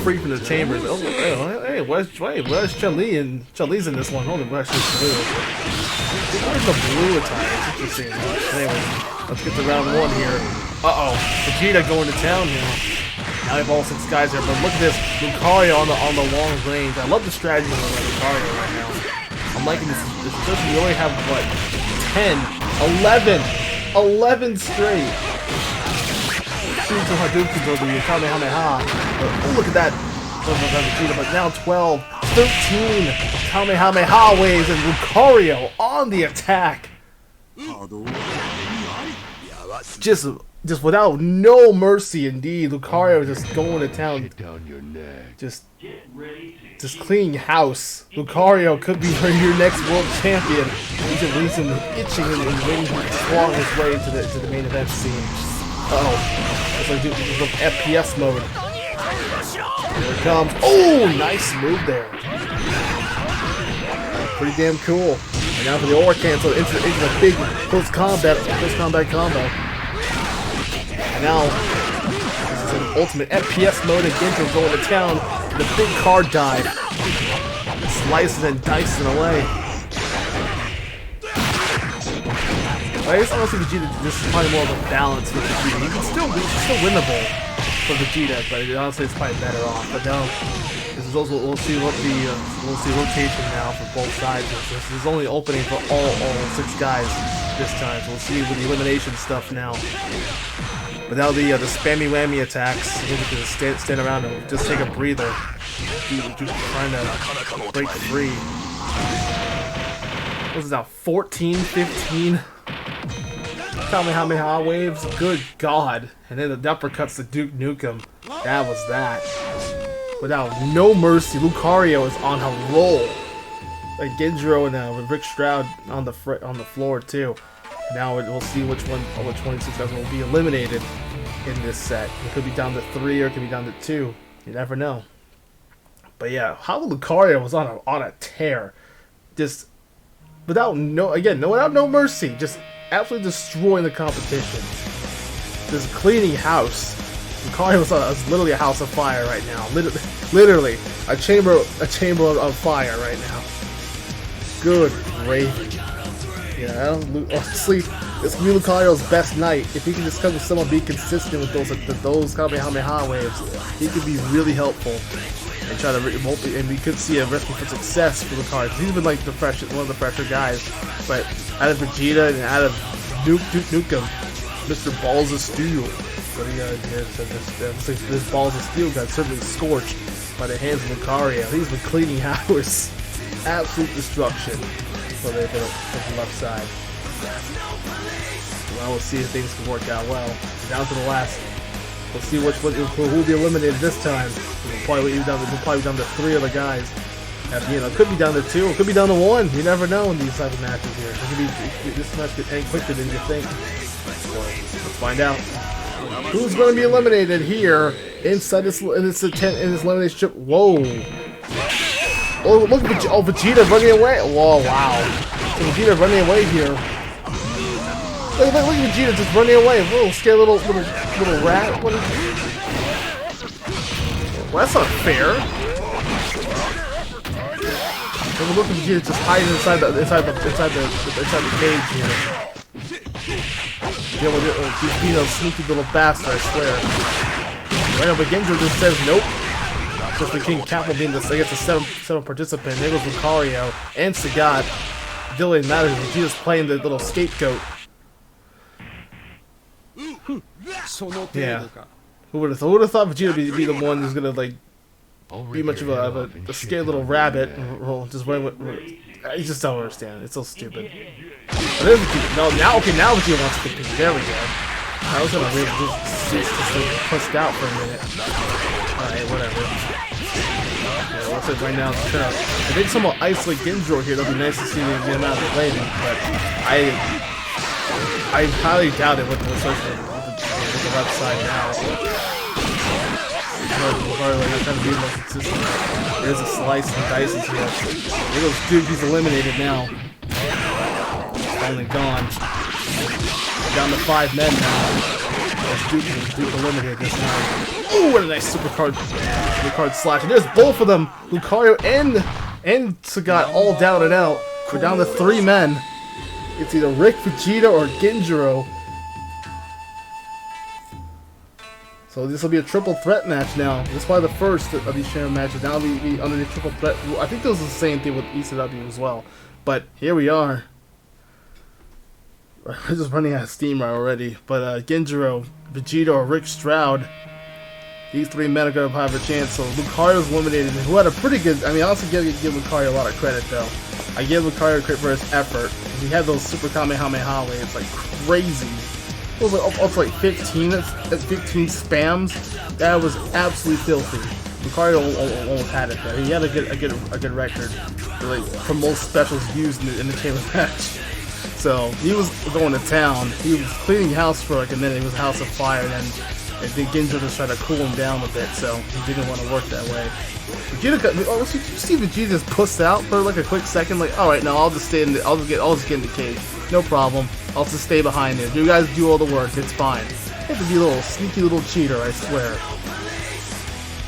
free from the chambers. Oh, hey, where's Chun-Li? And Chun-Li's in this one. Hold on, where's blue? Where's the blue attire? It's interesting. Anyway, let's get to round 1 here. Vegeta going to town now. Now we have all 6 guys here, but look at this Lucario on the long range. I love the strategy of Lucario right now. I'm liking this. Especially we only have what 10, 11 straight. Shooting Hadoukens or the Kamehameha. Oh, look at that. But now 12, 13 Kamehameha waves and Lucario on the attack. Just without no mercy indeed. Lucario just going to town. Just cleaning house. Lucario could be your next world champion. He's at least itching and waiting to claw his way to the main event scene. It's like FPS mode. Here it comes. Oh, nice move there. Pretty damn cool. And now for the aura cancel into the big close combat combo. And now this is into the ultimate FPS mode, and Ginjo going to town. The big card dive. Slicing and dicing away. I guess honestly Vegeta, this is probably more of a balance with Vegeta. You can still winnable for Vegeta, but honestly it's probably better off. But no, this is also we'll see rotation now for both sides. This is only opening for all 6 guys this time. So we'll see with the elimination stuff now. But now the spammy whammy attacks, you can stand around and just take a breather. Dude, trying to break free. What is it now? 14, 15? Kamehameha waves. Good God! And then the uppercuts to Duke Nukem. That was that. Without no mercy, Lucario is on a roll. Like Ginjo and with Rick Stroud on the floor too. Now we'll see which one of the 26 guys will be eliminated in this set. It could be down to 3 or it could be down to 2. You never know. But yeah, how Lucario was on a tear, just without no mercy, just absolutely destroying the competition, just cleaning house. Lucario was literally a house of fire right now, literally a chamber of fire right now. Good gravy. Yeah, honestly, this will be Lucario's best night. If he can just come with someone be consistent with those Kamehameha waves, he could be really helpful. And try to and we could see a recipe for success for Lucario. He's been like one of the fresher guys, but out of Vegeta and out of Nukem, Mr. Balls of Steel. But this Balls of Steel got certainly scorched by the hands of Lucario. He's been cleaning house. Absolute destruction for the left side. Well, we'll see if things can work out well. Down to the last. We'll see who will be eliminated this time. We'll probably be down to 3 of the guys. It could be down to 2, it could be down to 1. You never know in these type of matches here. This match could end quicker than you think. So, let's find out who's going to be eliminated here inside this elimination chip. Whoa! Oh, look at Vegeta running away. Whoa! Wow! So Vegeta running away here. Look at Vegeta just running away. Little scared little rat. What is it? Well, that's not fair. Look at Vegeta just hiding inside the cage here. He's being a sneaky little bastard, I swear. Right now, but Ginjo just says nope. Just the King Capital being the 7th participant. There goes Lucario and Sagat. Dylan matters. Vegeta's playing the little scapegoat. Yeah. Who would have thought Vegeta would be the one who's gonna like be much of a scared little rabbit and just running with. I just don't understand. It's so stupid. But there's Vegeta. No, now Vegeta wants to compete. There we go. I was gonna really just pushed out for a minute. Alright, whatever. Yeah, looks like right now it's trying to. I think someone will isolate Ginjo here. That'll be nice to see the amount of playing, but I highly doubt it with the left side now. There's a slice and dices here. There goes Duke, he's eliminated now. Finally gone. Down to 5 men now. Duke eliminated this time. Ooh, what a nice super card slash. And there's both of them, Lucario and Sagat, all down and out. We're down to 3 men. It's either Rick, Vegeta, or Ginjo. So this will be a triple threat match now. This is probably the first of these chamber matches. Now we'll be under the triple threat rule. I think this is the same thing with ECW as well. But here we are. We're just running out of steam right already. But Ginjo, Vegeta, or Rick Stroud, these 3 men are going to have a chance. So Lucario's eliminated, who had a pretty good. I mean, honestly, give Lucario a lot of credit though. I give Lucario credit for his effort. He had those super Kamehameha waves like crazy. It was like up to like 15 spams. That was absolutely filthy. Lucario almost had it there. He had a good record for most specials used in the chamber match. So he was going to town. He was cleaning house for like a minute. He was a house of fire, and then I think Ginjo just tried to cool him down a bit. So he didn't want to work that way. Vegeta, did you see Vegeta just pussed out for like a quick second? Like, all right, no, I'll just stay in the, I'll just get in the cage. No problem. I'll just stay behind it. You guys do all the work. It's fine. Have to be a little sneaky little cheater, I swear.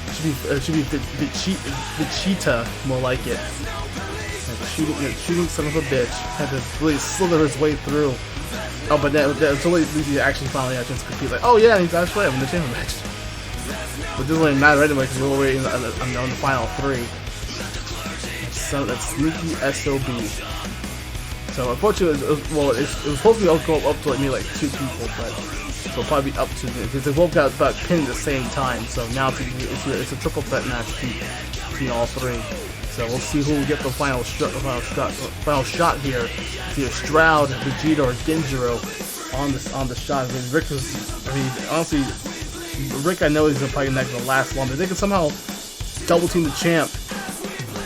It should be Vegeta, more like it. Cheating son of a bitch. Had to really slither his way through. Oh, but that's only he actually finally had a chance to compete. Like, oh yeah, that's right, I'm in the chamber match. But it doesn't really matter anyway because we're already on the final 3. So that's sneaky SOB. So unfortunately, it was supposed to be go up to maybe like 2 people, but it'll probably be up to because they both got about pinned at the same time. So now it's a triple threat match between all 3. So we'll see who will get the final shot here. It's either Stroud, Vegeta, or Genjiro on the shot. I mean, honestly, Rick, I know he's probably not going to last long, but if they can somehow double team the champ,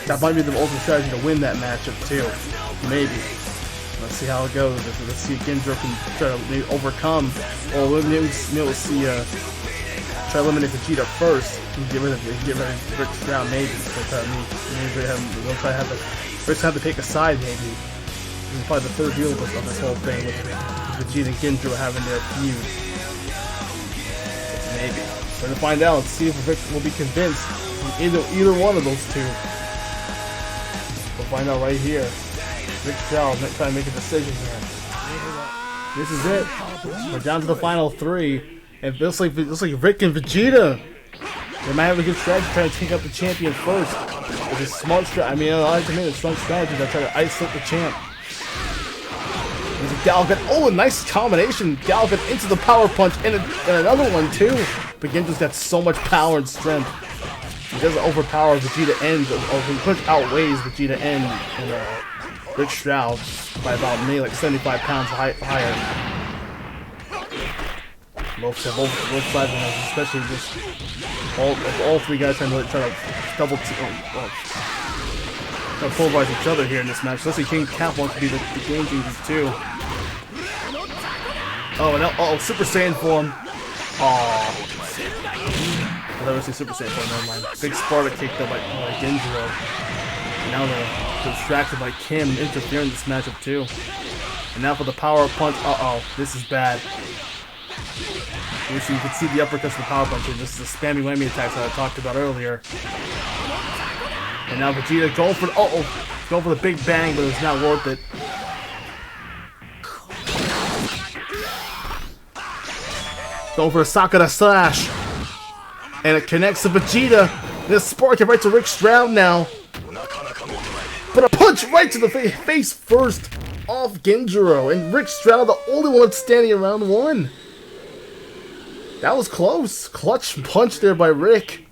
that might be the ultimate strategy to win that matchup too. Maybe. Let's see how it goes. Let's see if Genjiro can try to maybe overcome, or maybe we'll see try to eliminate Vegeta first and get rid of Rick Stroud. Maybe they'll try to have Rick's have to take a side. Maybe it's probably the third deal of this whole thing with Vegeta and Genjiro having their feud. Maybe we're gonna find out. Let's see if Rick will be convinced. Either one of those 2. We'll find out right here. Rick Stroud trying to make a decision here. This is it. We're down to the final 3. And it looks like Rick and Vegeta. They might have a good strategy trying to take out the champion first. It's a smart strategy. I mean, I like to make a strong strategy to try to isolate the champ. There's a Galaga. Oh, a nice combination. Galaga into the power punch and another one too. But Genji's got so much power and strength. He doesn't overpower Vegeta and he outweighs Vegeta and Rick Stroud by about maybe like 75 pounds higher. Both sides, especially just all 3 guys trying to try to double pulverize each other here in this match. Especially King Cap wants to be the game changer too. Oh, and Super Saiyan form. Aww. I'll never see Super Saiyan form. Never mind. Big Sparta kick though by Genjiro. Now they're distracted by Kim interfering in this matchup too. And now for the power punch. This is bad. You can see the uppercuts of the power punch here. This is the spammy whammy attacks that I talked about earlier. And now Vegeta going for the big bang, but it's not worth it. Going for a Sakura slash. And it connects to Vegeta. This spark it right to Rick Stroud now. But a punch right to the face first off Genjiro. And Rick Stroud, the only one that's standing in round 1. That was close. Clutch punch there by Rick.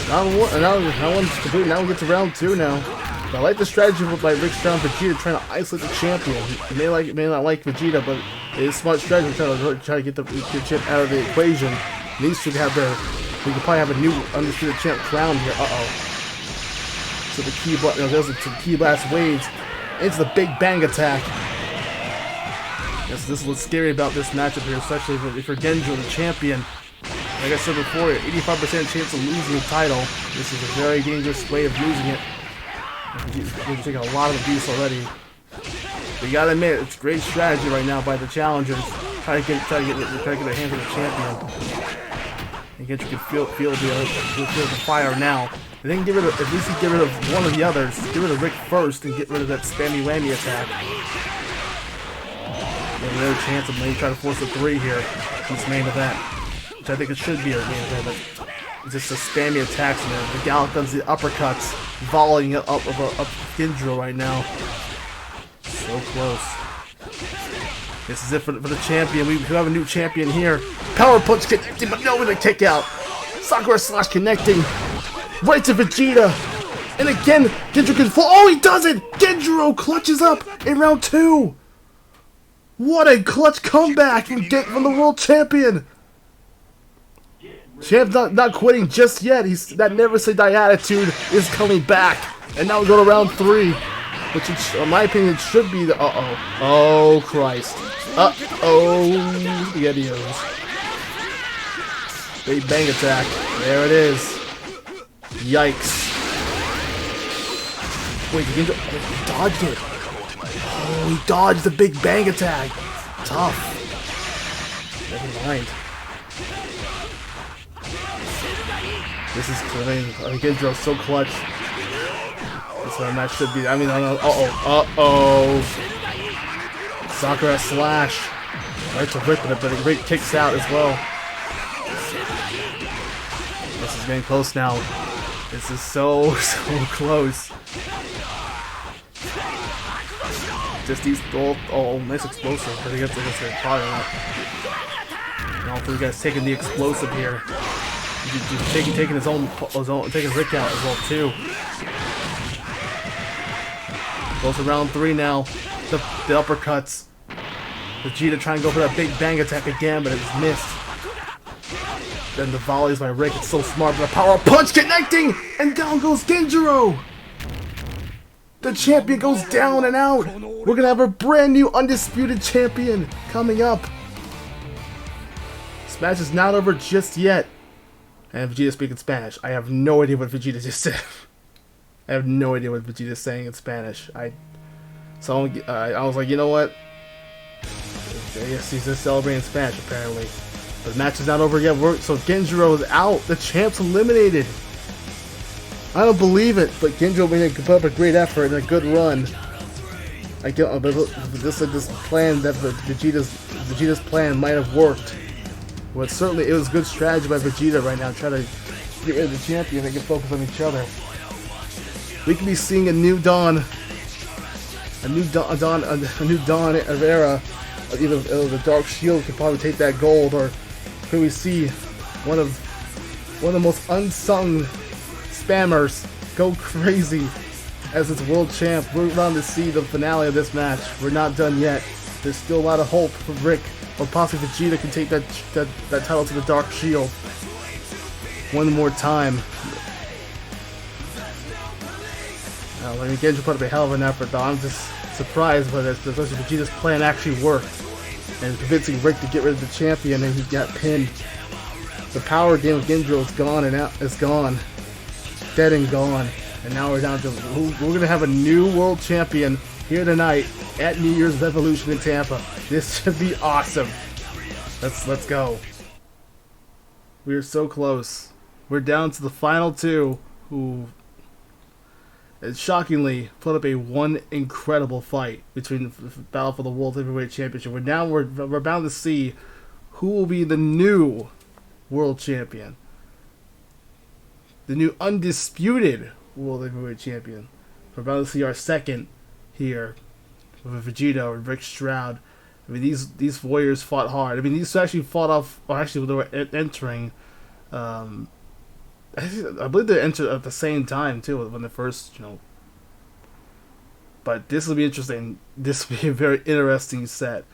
Now one's complete. Now we get to round 2 now. But I like the strategy by Rick Stroud and Vegeta trying to isolate the champion. He may not like Vegeta, but it is a smart strategy try to get the champ out of the equation. These two have we could probably have a new undisputed champ crown here. So the there's the key blast waves into the big bang attack. Yes, this is what's scary about this matchup here, especially if you're Genjiro, the champion. Like I said before, 85% chance of losing the title. This is a very dangerous way of losing it. We're taking a lot of abuse already. But you gotta admit, it's great strategy right now by the challengers. Try to get their hands on the champion. And you can feel the fire now. If they can at least get rid of one of the others. Get rid of Rick first and get rid of that spammy whammy attack. Another chance of maybe trying to force a 3 here in this main event, which I think it should be a main event, but it's just a spammy attacks and the Gallop does the uppercuts, volleying up Genjiro right now. So close. This is it for the champion. We have a new champion here. Power punch connecting, but no with a kick out. Sakura slash connecting right to Vegeta, and again Genjiro can fall. Oh, he does it! Genjiro clutches up in round 2. What a clutch comeback from the world champion! Champ's not quitting just yet. That never say die attitude is coming back. And now we go to round 3. Which, in my opinion, should be the... Oh, Christ. Spaghettios. Big bang attack. There it is. Yikes. Wait, he dodged it. Oh, he dodged the big bang attack. Tough. Never mind. This is, I mean, Gendro's so clutch. That's what a match should be. I mean, I don't know. Uh-oh. Sakura slash. Right to Rick, but Rick kicks out as well. This is getting close now. This is so close. Just these, nice explosive. I think that's a probably not. And all three guys taking the explosive here. Taking his own, taking Rick out as well too. Goes to round 3 now. The uppercuts. Vegeta trying to go for that big bang attack again, but it's missed. Then the volleys by Rick. It's so smart, but a power punch connecting, and down goes Genjiro. The champion goes down and out. We're gonna have a brand new undisputed champion coming up. This match is not over just yet. And Vegeta speaking Spanish. I have no idea what Vegeta just said. I have no idea what Vegeta is saying in Spanish. I was like, you know what? I guess he's just celebrating Spanish apparently. But the match is not over yet. So Genjiro is out. The champ's eliminated. I don't believe it, but Genjiro put up a great effort and a good run. This plan that Vegeta's plan might have worked. But certainly it was good strategy by Vegeta right now, trying to get rid of the champion. They can focus on each other. We can be seeing a new dawn, a new dawn of era. Either the Dark Shield could probably take that gold, or could we see one of the most unsung spammers go crazy as its world champ? We're about to see the finale of this match. We're not done yet. There's still a lot of hope for Rick, or possibly Vegeta can take that title to the Dark Shield one more time. Let me get you put up a hell of an effort, though. I'm just surprised by this. Vegeta's plan actually worked, and convincing Rick to get rid of the champion, and he got pinned. The power game of Genjiro is gone and out. Is gone, dead and gone. And now we're down to we're gonna have a new world champion here tonight at New Year's Revolution in Tampa. This should be awesome. Let's go. We are so close. We're down to the final 2, who shockingly put up one incredible fight between the battle for the World Heavyweight Championship. We're bound to see who will be the new world champion, the new undisputed World Heavyweight Champion. We're about to see our second here with Vegeta or Rick Stroud. I mean, these warriors fought hard. I mean, these actually fought off. Or actually, they were entering. I believe they entered at the same time too when the first, But this will be interesting. This will be a very interesting set.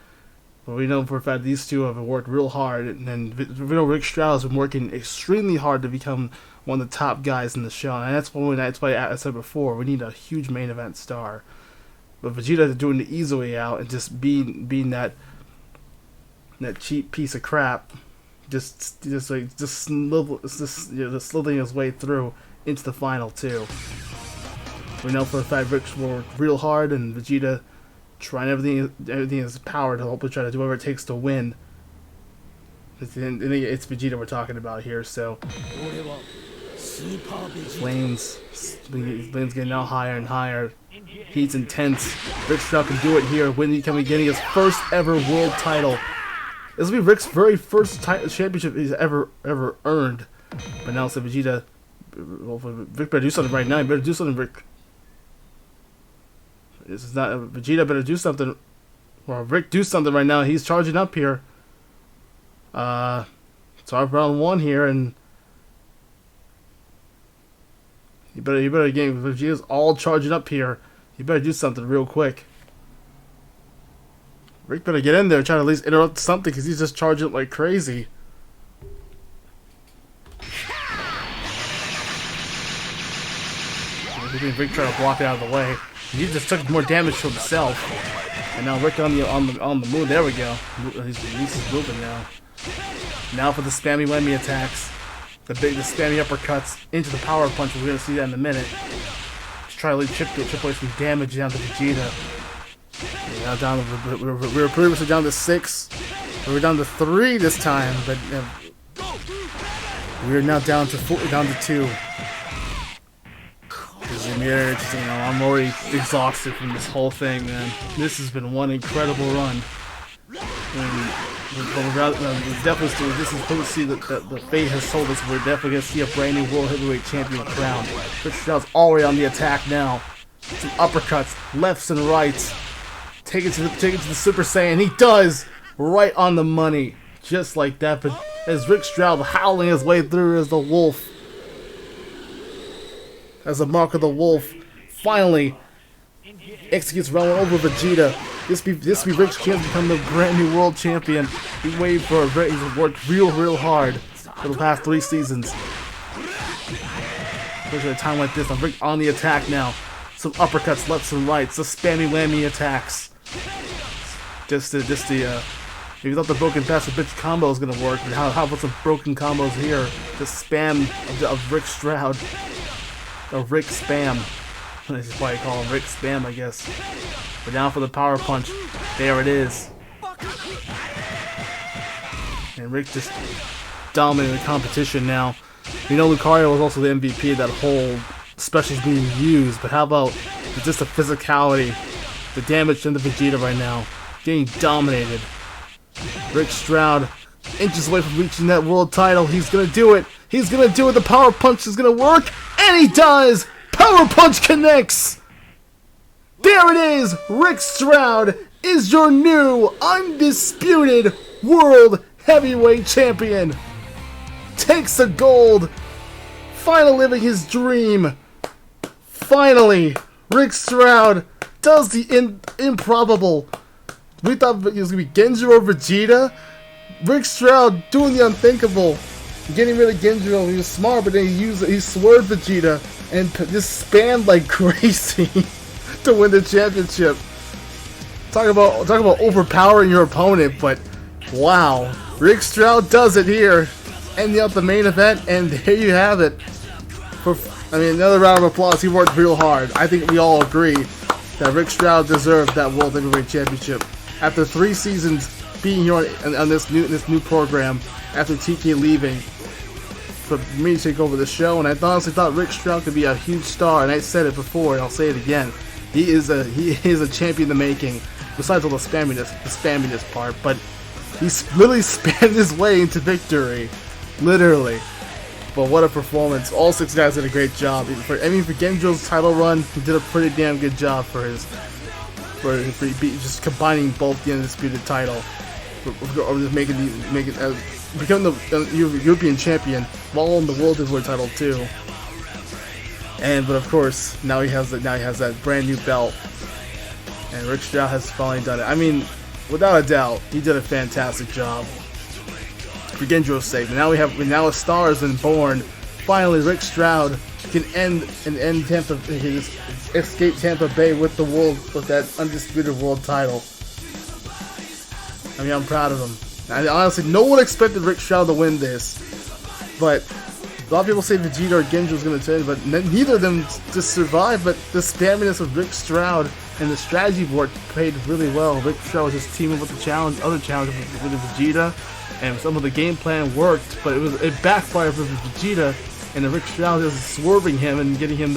But we know for a fact these two have worked real hard, and then Rick Stroud has been working extremely hard to become one of the top guys in the show. And that's why I said before, we need a huge main event star. But Vegeta doing the easy way out and just being that cheap piece of crap. Just slithering his way through into the final 2. We know for a fact Rick's worked real hard, and Vegeta trying everything in his power to hopefully try to do whatever it takes to win. It's Vegeta we're talking about here, so Flames getting now higher and higher. Heat's intense. Rick Stroud can do it here, getting his first ever world title. This will be Rick's very first championship he's ever earned. But now it's Vegeta. Rick better do something right now. You better do something, Rick. This is not Vegeta. Better do something. Or Rick, do something right now. He's charging up here. So I'm round 1 here, and you better get Vegeta's all charging up here. You better do something real quick. Rick better get in there and try to at least interrupt something, because he's just charging like crazy. Rick trying to block it out of the way. He just took more damage to himself. And now Rick on the move. There we go. He's moving now. Now for the spammy whammy attacks. The spammy uppercuts into the power punch. We're gonna see that in a minute. Just try to chip away some damage down to Vegeta. Now down to, we were previously down to 6. We were down to 3 this time, but we are now down to 2. I'm already exhausted from this whole thing, man. This has been one incredible run. Definitely, this is cool to see that the fate has told us we're definitely going to see a brand new World Heavyweight Champion crown. Rich Stroud's already on the attack now. Some uppercuts, lefts and rights. Take it to the Super Saiyan. He does! Right on the money. Just like that. But as Rick Stroud howling his way through as the wolf. As the mark of the wolf finally executes round one over Vegeta. This be Rick's chance to become the brand new world champion. He waited for it. He's worked real hard for the past 3 seasons. Especially at a time like this, I'm Rick on the attack now. Some uppercuts, lefts and rights, the spammy whammy attacks. If you thought the broken bastard bitch combo was gonna work, but how about some broken combos here? The spam of Rick Stroud. Or Rick Spam. This is why you call him Rick Spam, I guess. We're down for the power punch. There it is. And Rick just dominating the competition now. You know, Lucario was also the MVP of that whole specials being used, but how about just the physicality, the damage to the Vegeta right now, getting dominated. Rick Stroud, inches away from reaching that world title. He's gonna do it. He's gonna do it. The power punch is gonna work, and he does. Power punch connects. There it is. Rick Stroud is your new undisputed world heavyweight champion. Takes the gold. Finally living his dream. Finally, Rick Stroud does the improbable. We thought it was going to be Genjiro or Vegeta. Rick Stroud doing the unthinkable. Getting rid of Genjiro. He was smart, but then he swerved Vegeta and just spammed like crazy to win the championship. Talk about overpowering your opponent, but wow. Rick Stroud does it here. Ending up the main event, and there you have it. Another round of applause. He worked real hard. I think we all agree that Rick Stroud deserved that World Heavyweight Championship. After 3 seasons being here on this new program, after TK leaving, for me to take over the show, and I honestly thought Rick Stroud could be a huge star, and I said it before, and I'll say it again. He is a champion in the making, besides all the spamminess part, but he's literally spammed his way into victory. Literally. But what a performance. All 6 guys did a great job. For Genjo's title run, he did a pretty damn good job for just combining both the undisputed title. Or just becoming the European champion while on the World Heavyweight title too. But of course, now he has that brand new belt. And Rick Stroud has finally done it. I mean, without a doubt, he did a fantastic job. For Genjo's sake, but now a star has been born. Finally, Rick Stroud can end Tampa, escape Tampa Bay with that undisputed world title. I mean, I'm proud of him. Honestly, no one expected Rick Stroud to win this, but a lot of people say Vegeta or Genjo was going to win, but neither of them just survived. But the spamminess of Rick Stroud and the strategy board played really well. Rick Stroud was just teaming with the other challenge with Vegeta. And some of the game plan worked, but it backfired for Vegeta, and the Rick Stroud is swerving him and getting him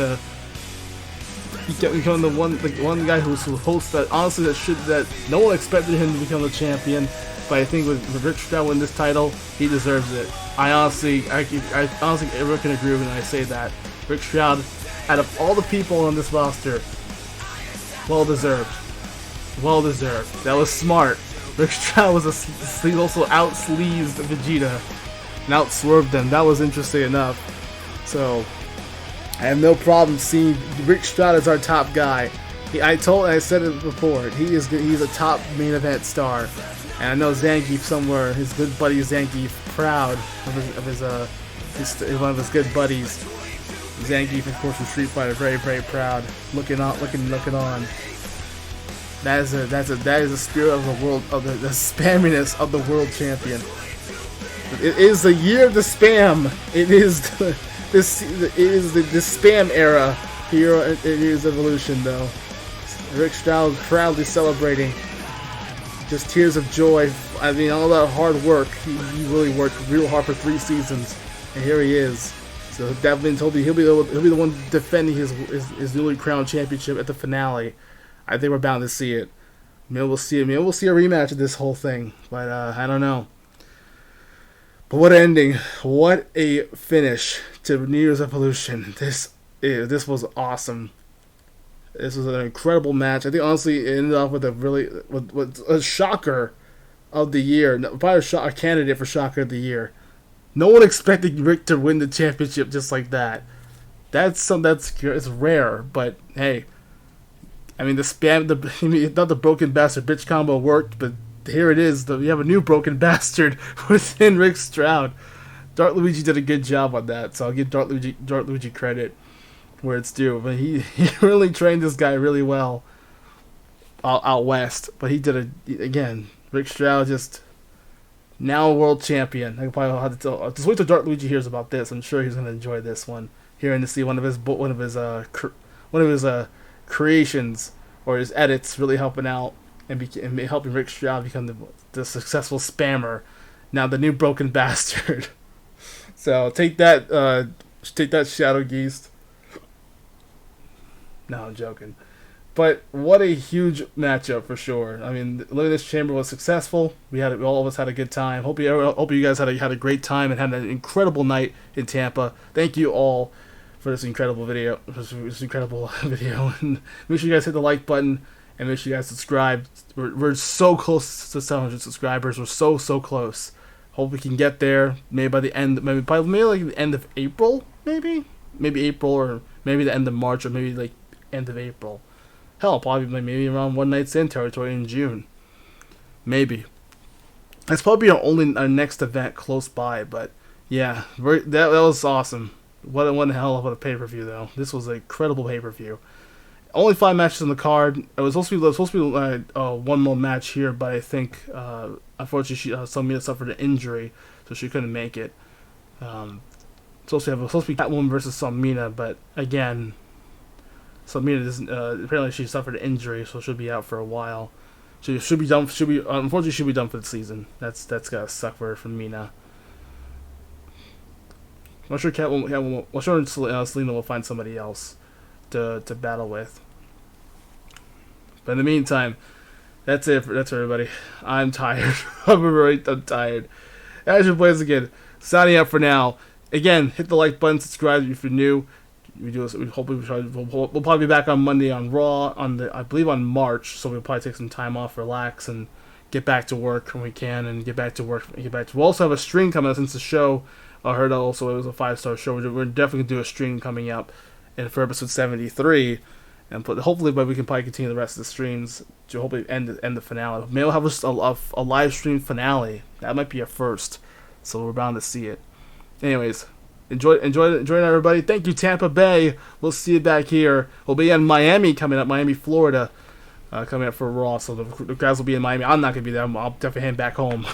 becoming the one guy who's supposed that honestly that no one expected him to become the champion. But I think with Rick Stroud win this title, he deserves it. I honestly everyone can agree with me when I say that. Rick Stroud, out of all the people on this roster, well deserved. That was smart. Rick Stroud he also out-sleazed Vegeta and out-swerved them. That was interesting enough. So, I have no problem seeing Rick Stroud as our top guy. I said it before, he's a top main event star. And I know Zangief somewhere, his good buddy Zangief, proud of one of his good buddies. Zangief, of course, from Street Fighter, very, very proud. Looking on. That is the spirit of the world, of the spamminess of the world champion. It is the year of the spam. It is the spam era here. It is Evolution though. Rick Stroud proudly celebrating. Just tears of joy. I mean, all that hard work. He really worked real hard for 3 seasons, and here he is. So definitely he'll be the one defending his newly crowned championship at the finale. I think we're bound to see it. Maybe we'll see it. Maybe we'll see a rematch of this whole thing, but I don't know. But what an ending! What a finish to New Year's Evolution! This was awesome. This was an incredible match. I think honestly it ended off with a shocker of the year. Probably a candidate for shocker of the year. No one expected Rick to win the championship just like that. It's rare, but hey. I mean, not the broken bastard bitch combo worked, but here it is. We have a new broken bastard within Rick Stroud. Dark Luigi did a good job on that, so I'll give Dark Luigi credit where it's due. But he really trained this guy really well out west. But he did again. Rick Stroud just now a world champion. I probably have to just wait till Dark Luigi hears about this. I'm sure he's gonna enjoy this one. Hearing to see one of his creations or his edits really helping out and helping Rick Stroud become the successful spammer. Now the new broken bastard. So take that Shadow Geist. No, I'm joking. But what a huge matchup for sure. I mean, Elimination Chamber was successful. All of us had a good time. Hope you guys had a great time and had an incredible night in Tampa. Thank you all for this incredible video. And make sure you guys hit the like button and make sure you guys subscribe. We're so close to 700 subscribers. We're so close. Hope we can get there. Maybe by the end. Maybe like the end of April. Maybe April, or maybe the end of March, or maybe like end of April. Hell, probably maybe around One Night's In territory in June. Maybe. That's probably our next event close by. But yeah, that was awesome. What a hell of a pay-per-view, though. This was an incredible pay-per-view. Only 5 matches on the card. It was supposed to be one more match here, but I think unfortunately Emilia suffered an injury, so she couldn't make it. Supposed to be Catwoman versus Emilia, but again, Emilia doesn't. Apparently, she suffered an injury, so she'll be out for a while. She should be done. Unfortunately, she'll be done for the season. That's gotta suck for Mina. I'm sure Selena will find somebody else to battle with. But in the meantime, that's it. That's everybody. I'm tired. I'm tired. AzureBlaziken, signing up for now. Again, hit the like button, subscribe if you're new. We'll probably be back on Monday on Raw I believe on March. So we'll probably take some time off, relax, and get back to work when we can, and get back to work. We'll also have a stream coming out since the show. I heard also it was a 5-star show. We're definitely going to do a stream coming up for episode 73. And hopefully we can probably continue the rest of the streams to hopefully end the finale. Maybe we'll have a live stream finale. That might be a first. So we're bound to see it. Anyways, enjoy it, everybody. Thank you, Tampa Bay. We'll see you back here. We'll be in Miami coming up, Miami, Florida, coming up for Raw. So the guys will be in Miami. I'm not going to be there. I'll definitely head back home.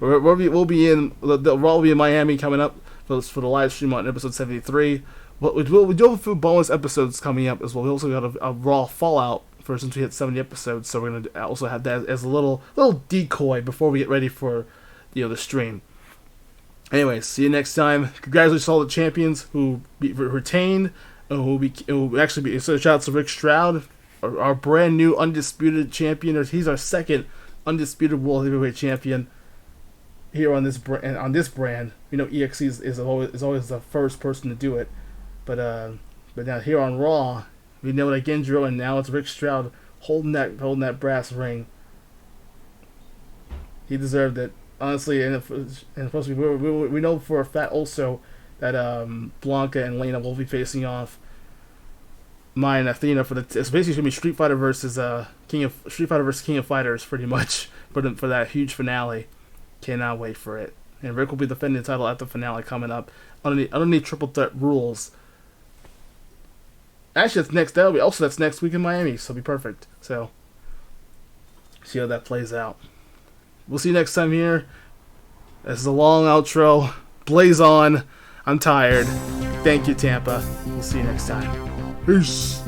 We'll be in the Raw will be in Miami coming up for the live stream on episode 73. We do have a few bonus episodes coming up as well. We also got a Raw Fallout since we hit 70 episodes, so we're gonna also have that as a little decoy before we get ready for the stream. Anyways, see you next time. Congratulations to all the champions who retained, and who actually be. So shout out to Rick Stroud, our brand new undisputed champion. He's our second undisputed world heavyweight champion here on this brand. EXE is always the first person to do it, but now here on Raw, we know that Gendro, and now it's Rick Stroud holding that brass ring. He deserved it, honestly, and we know for a fact also that Blanca and Lena will be facing off Maya and Athena for it's basically gonna be Street Fighter versus King of Fighters, pretty much for that huge finale. Cannot wait for it. And Rick will be defending the title at the finale coming up underneath Triple Threat rules. Actually, that's next week in Miami, so it'll be perfect. So, see how that plays out. We'll see you next time here. This is a long outro. Blaze on. I'm tired. Thank you, Tampa. We'll see you next time. Peace.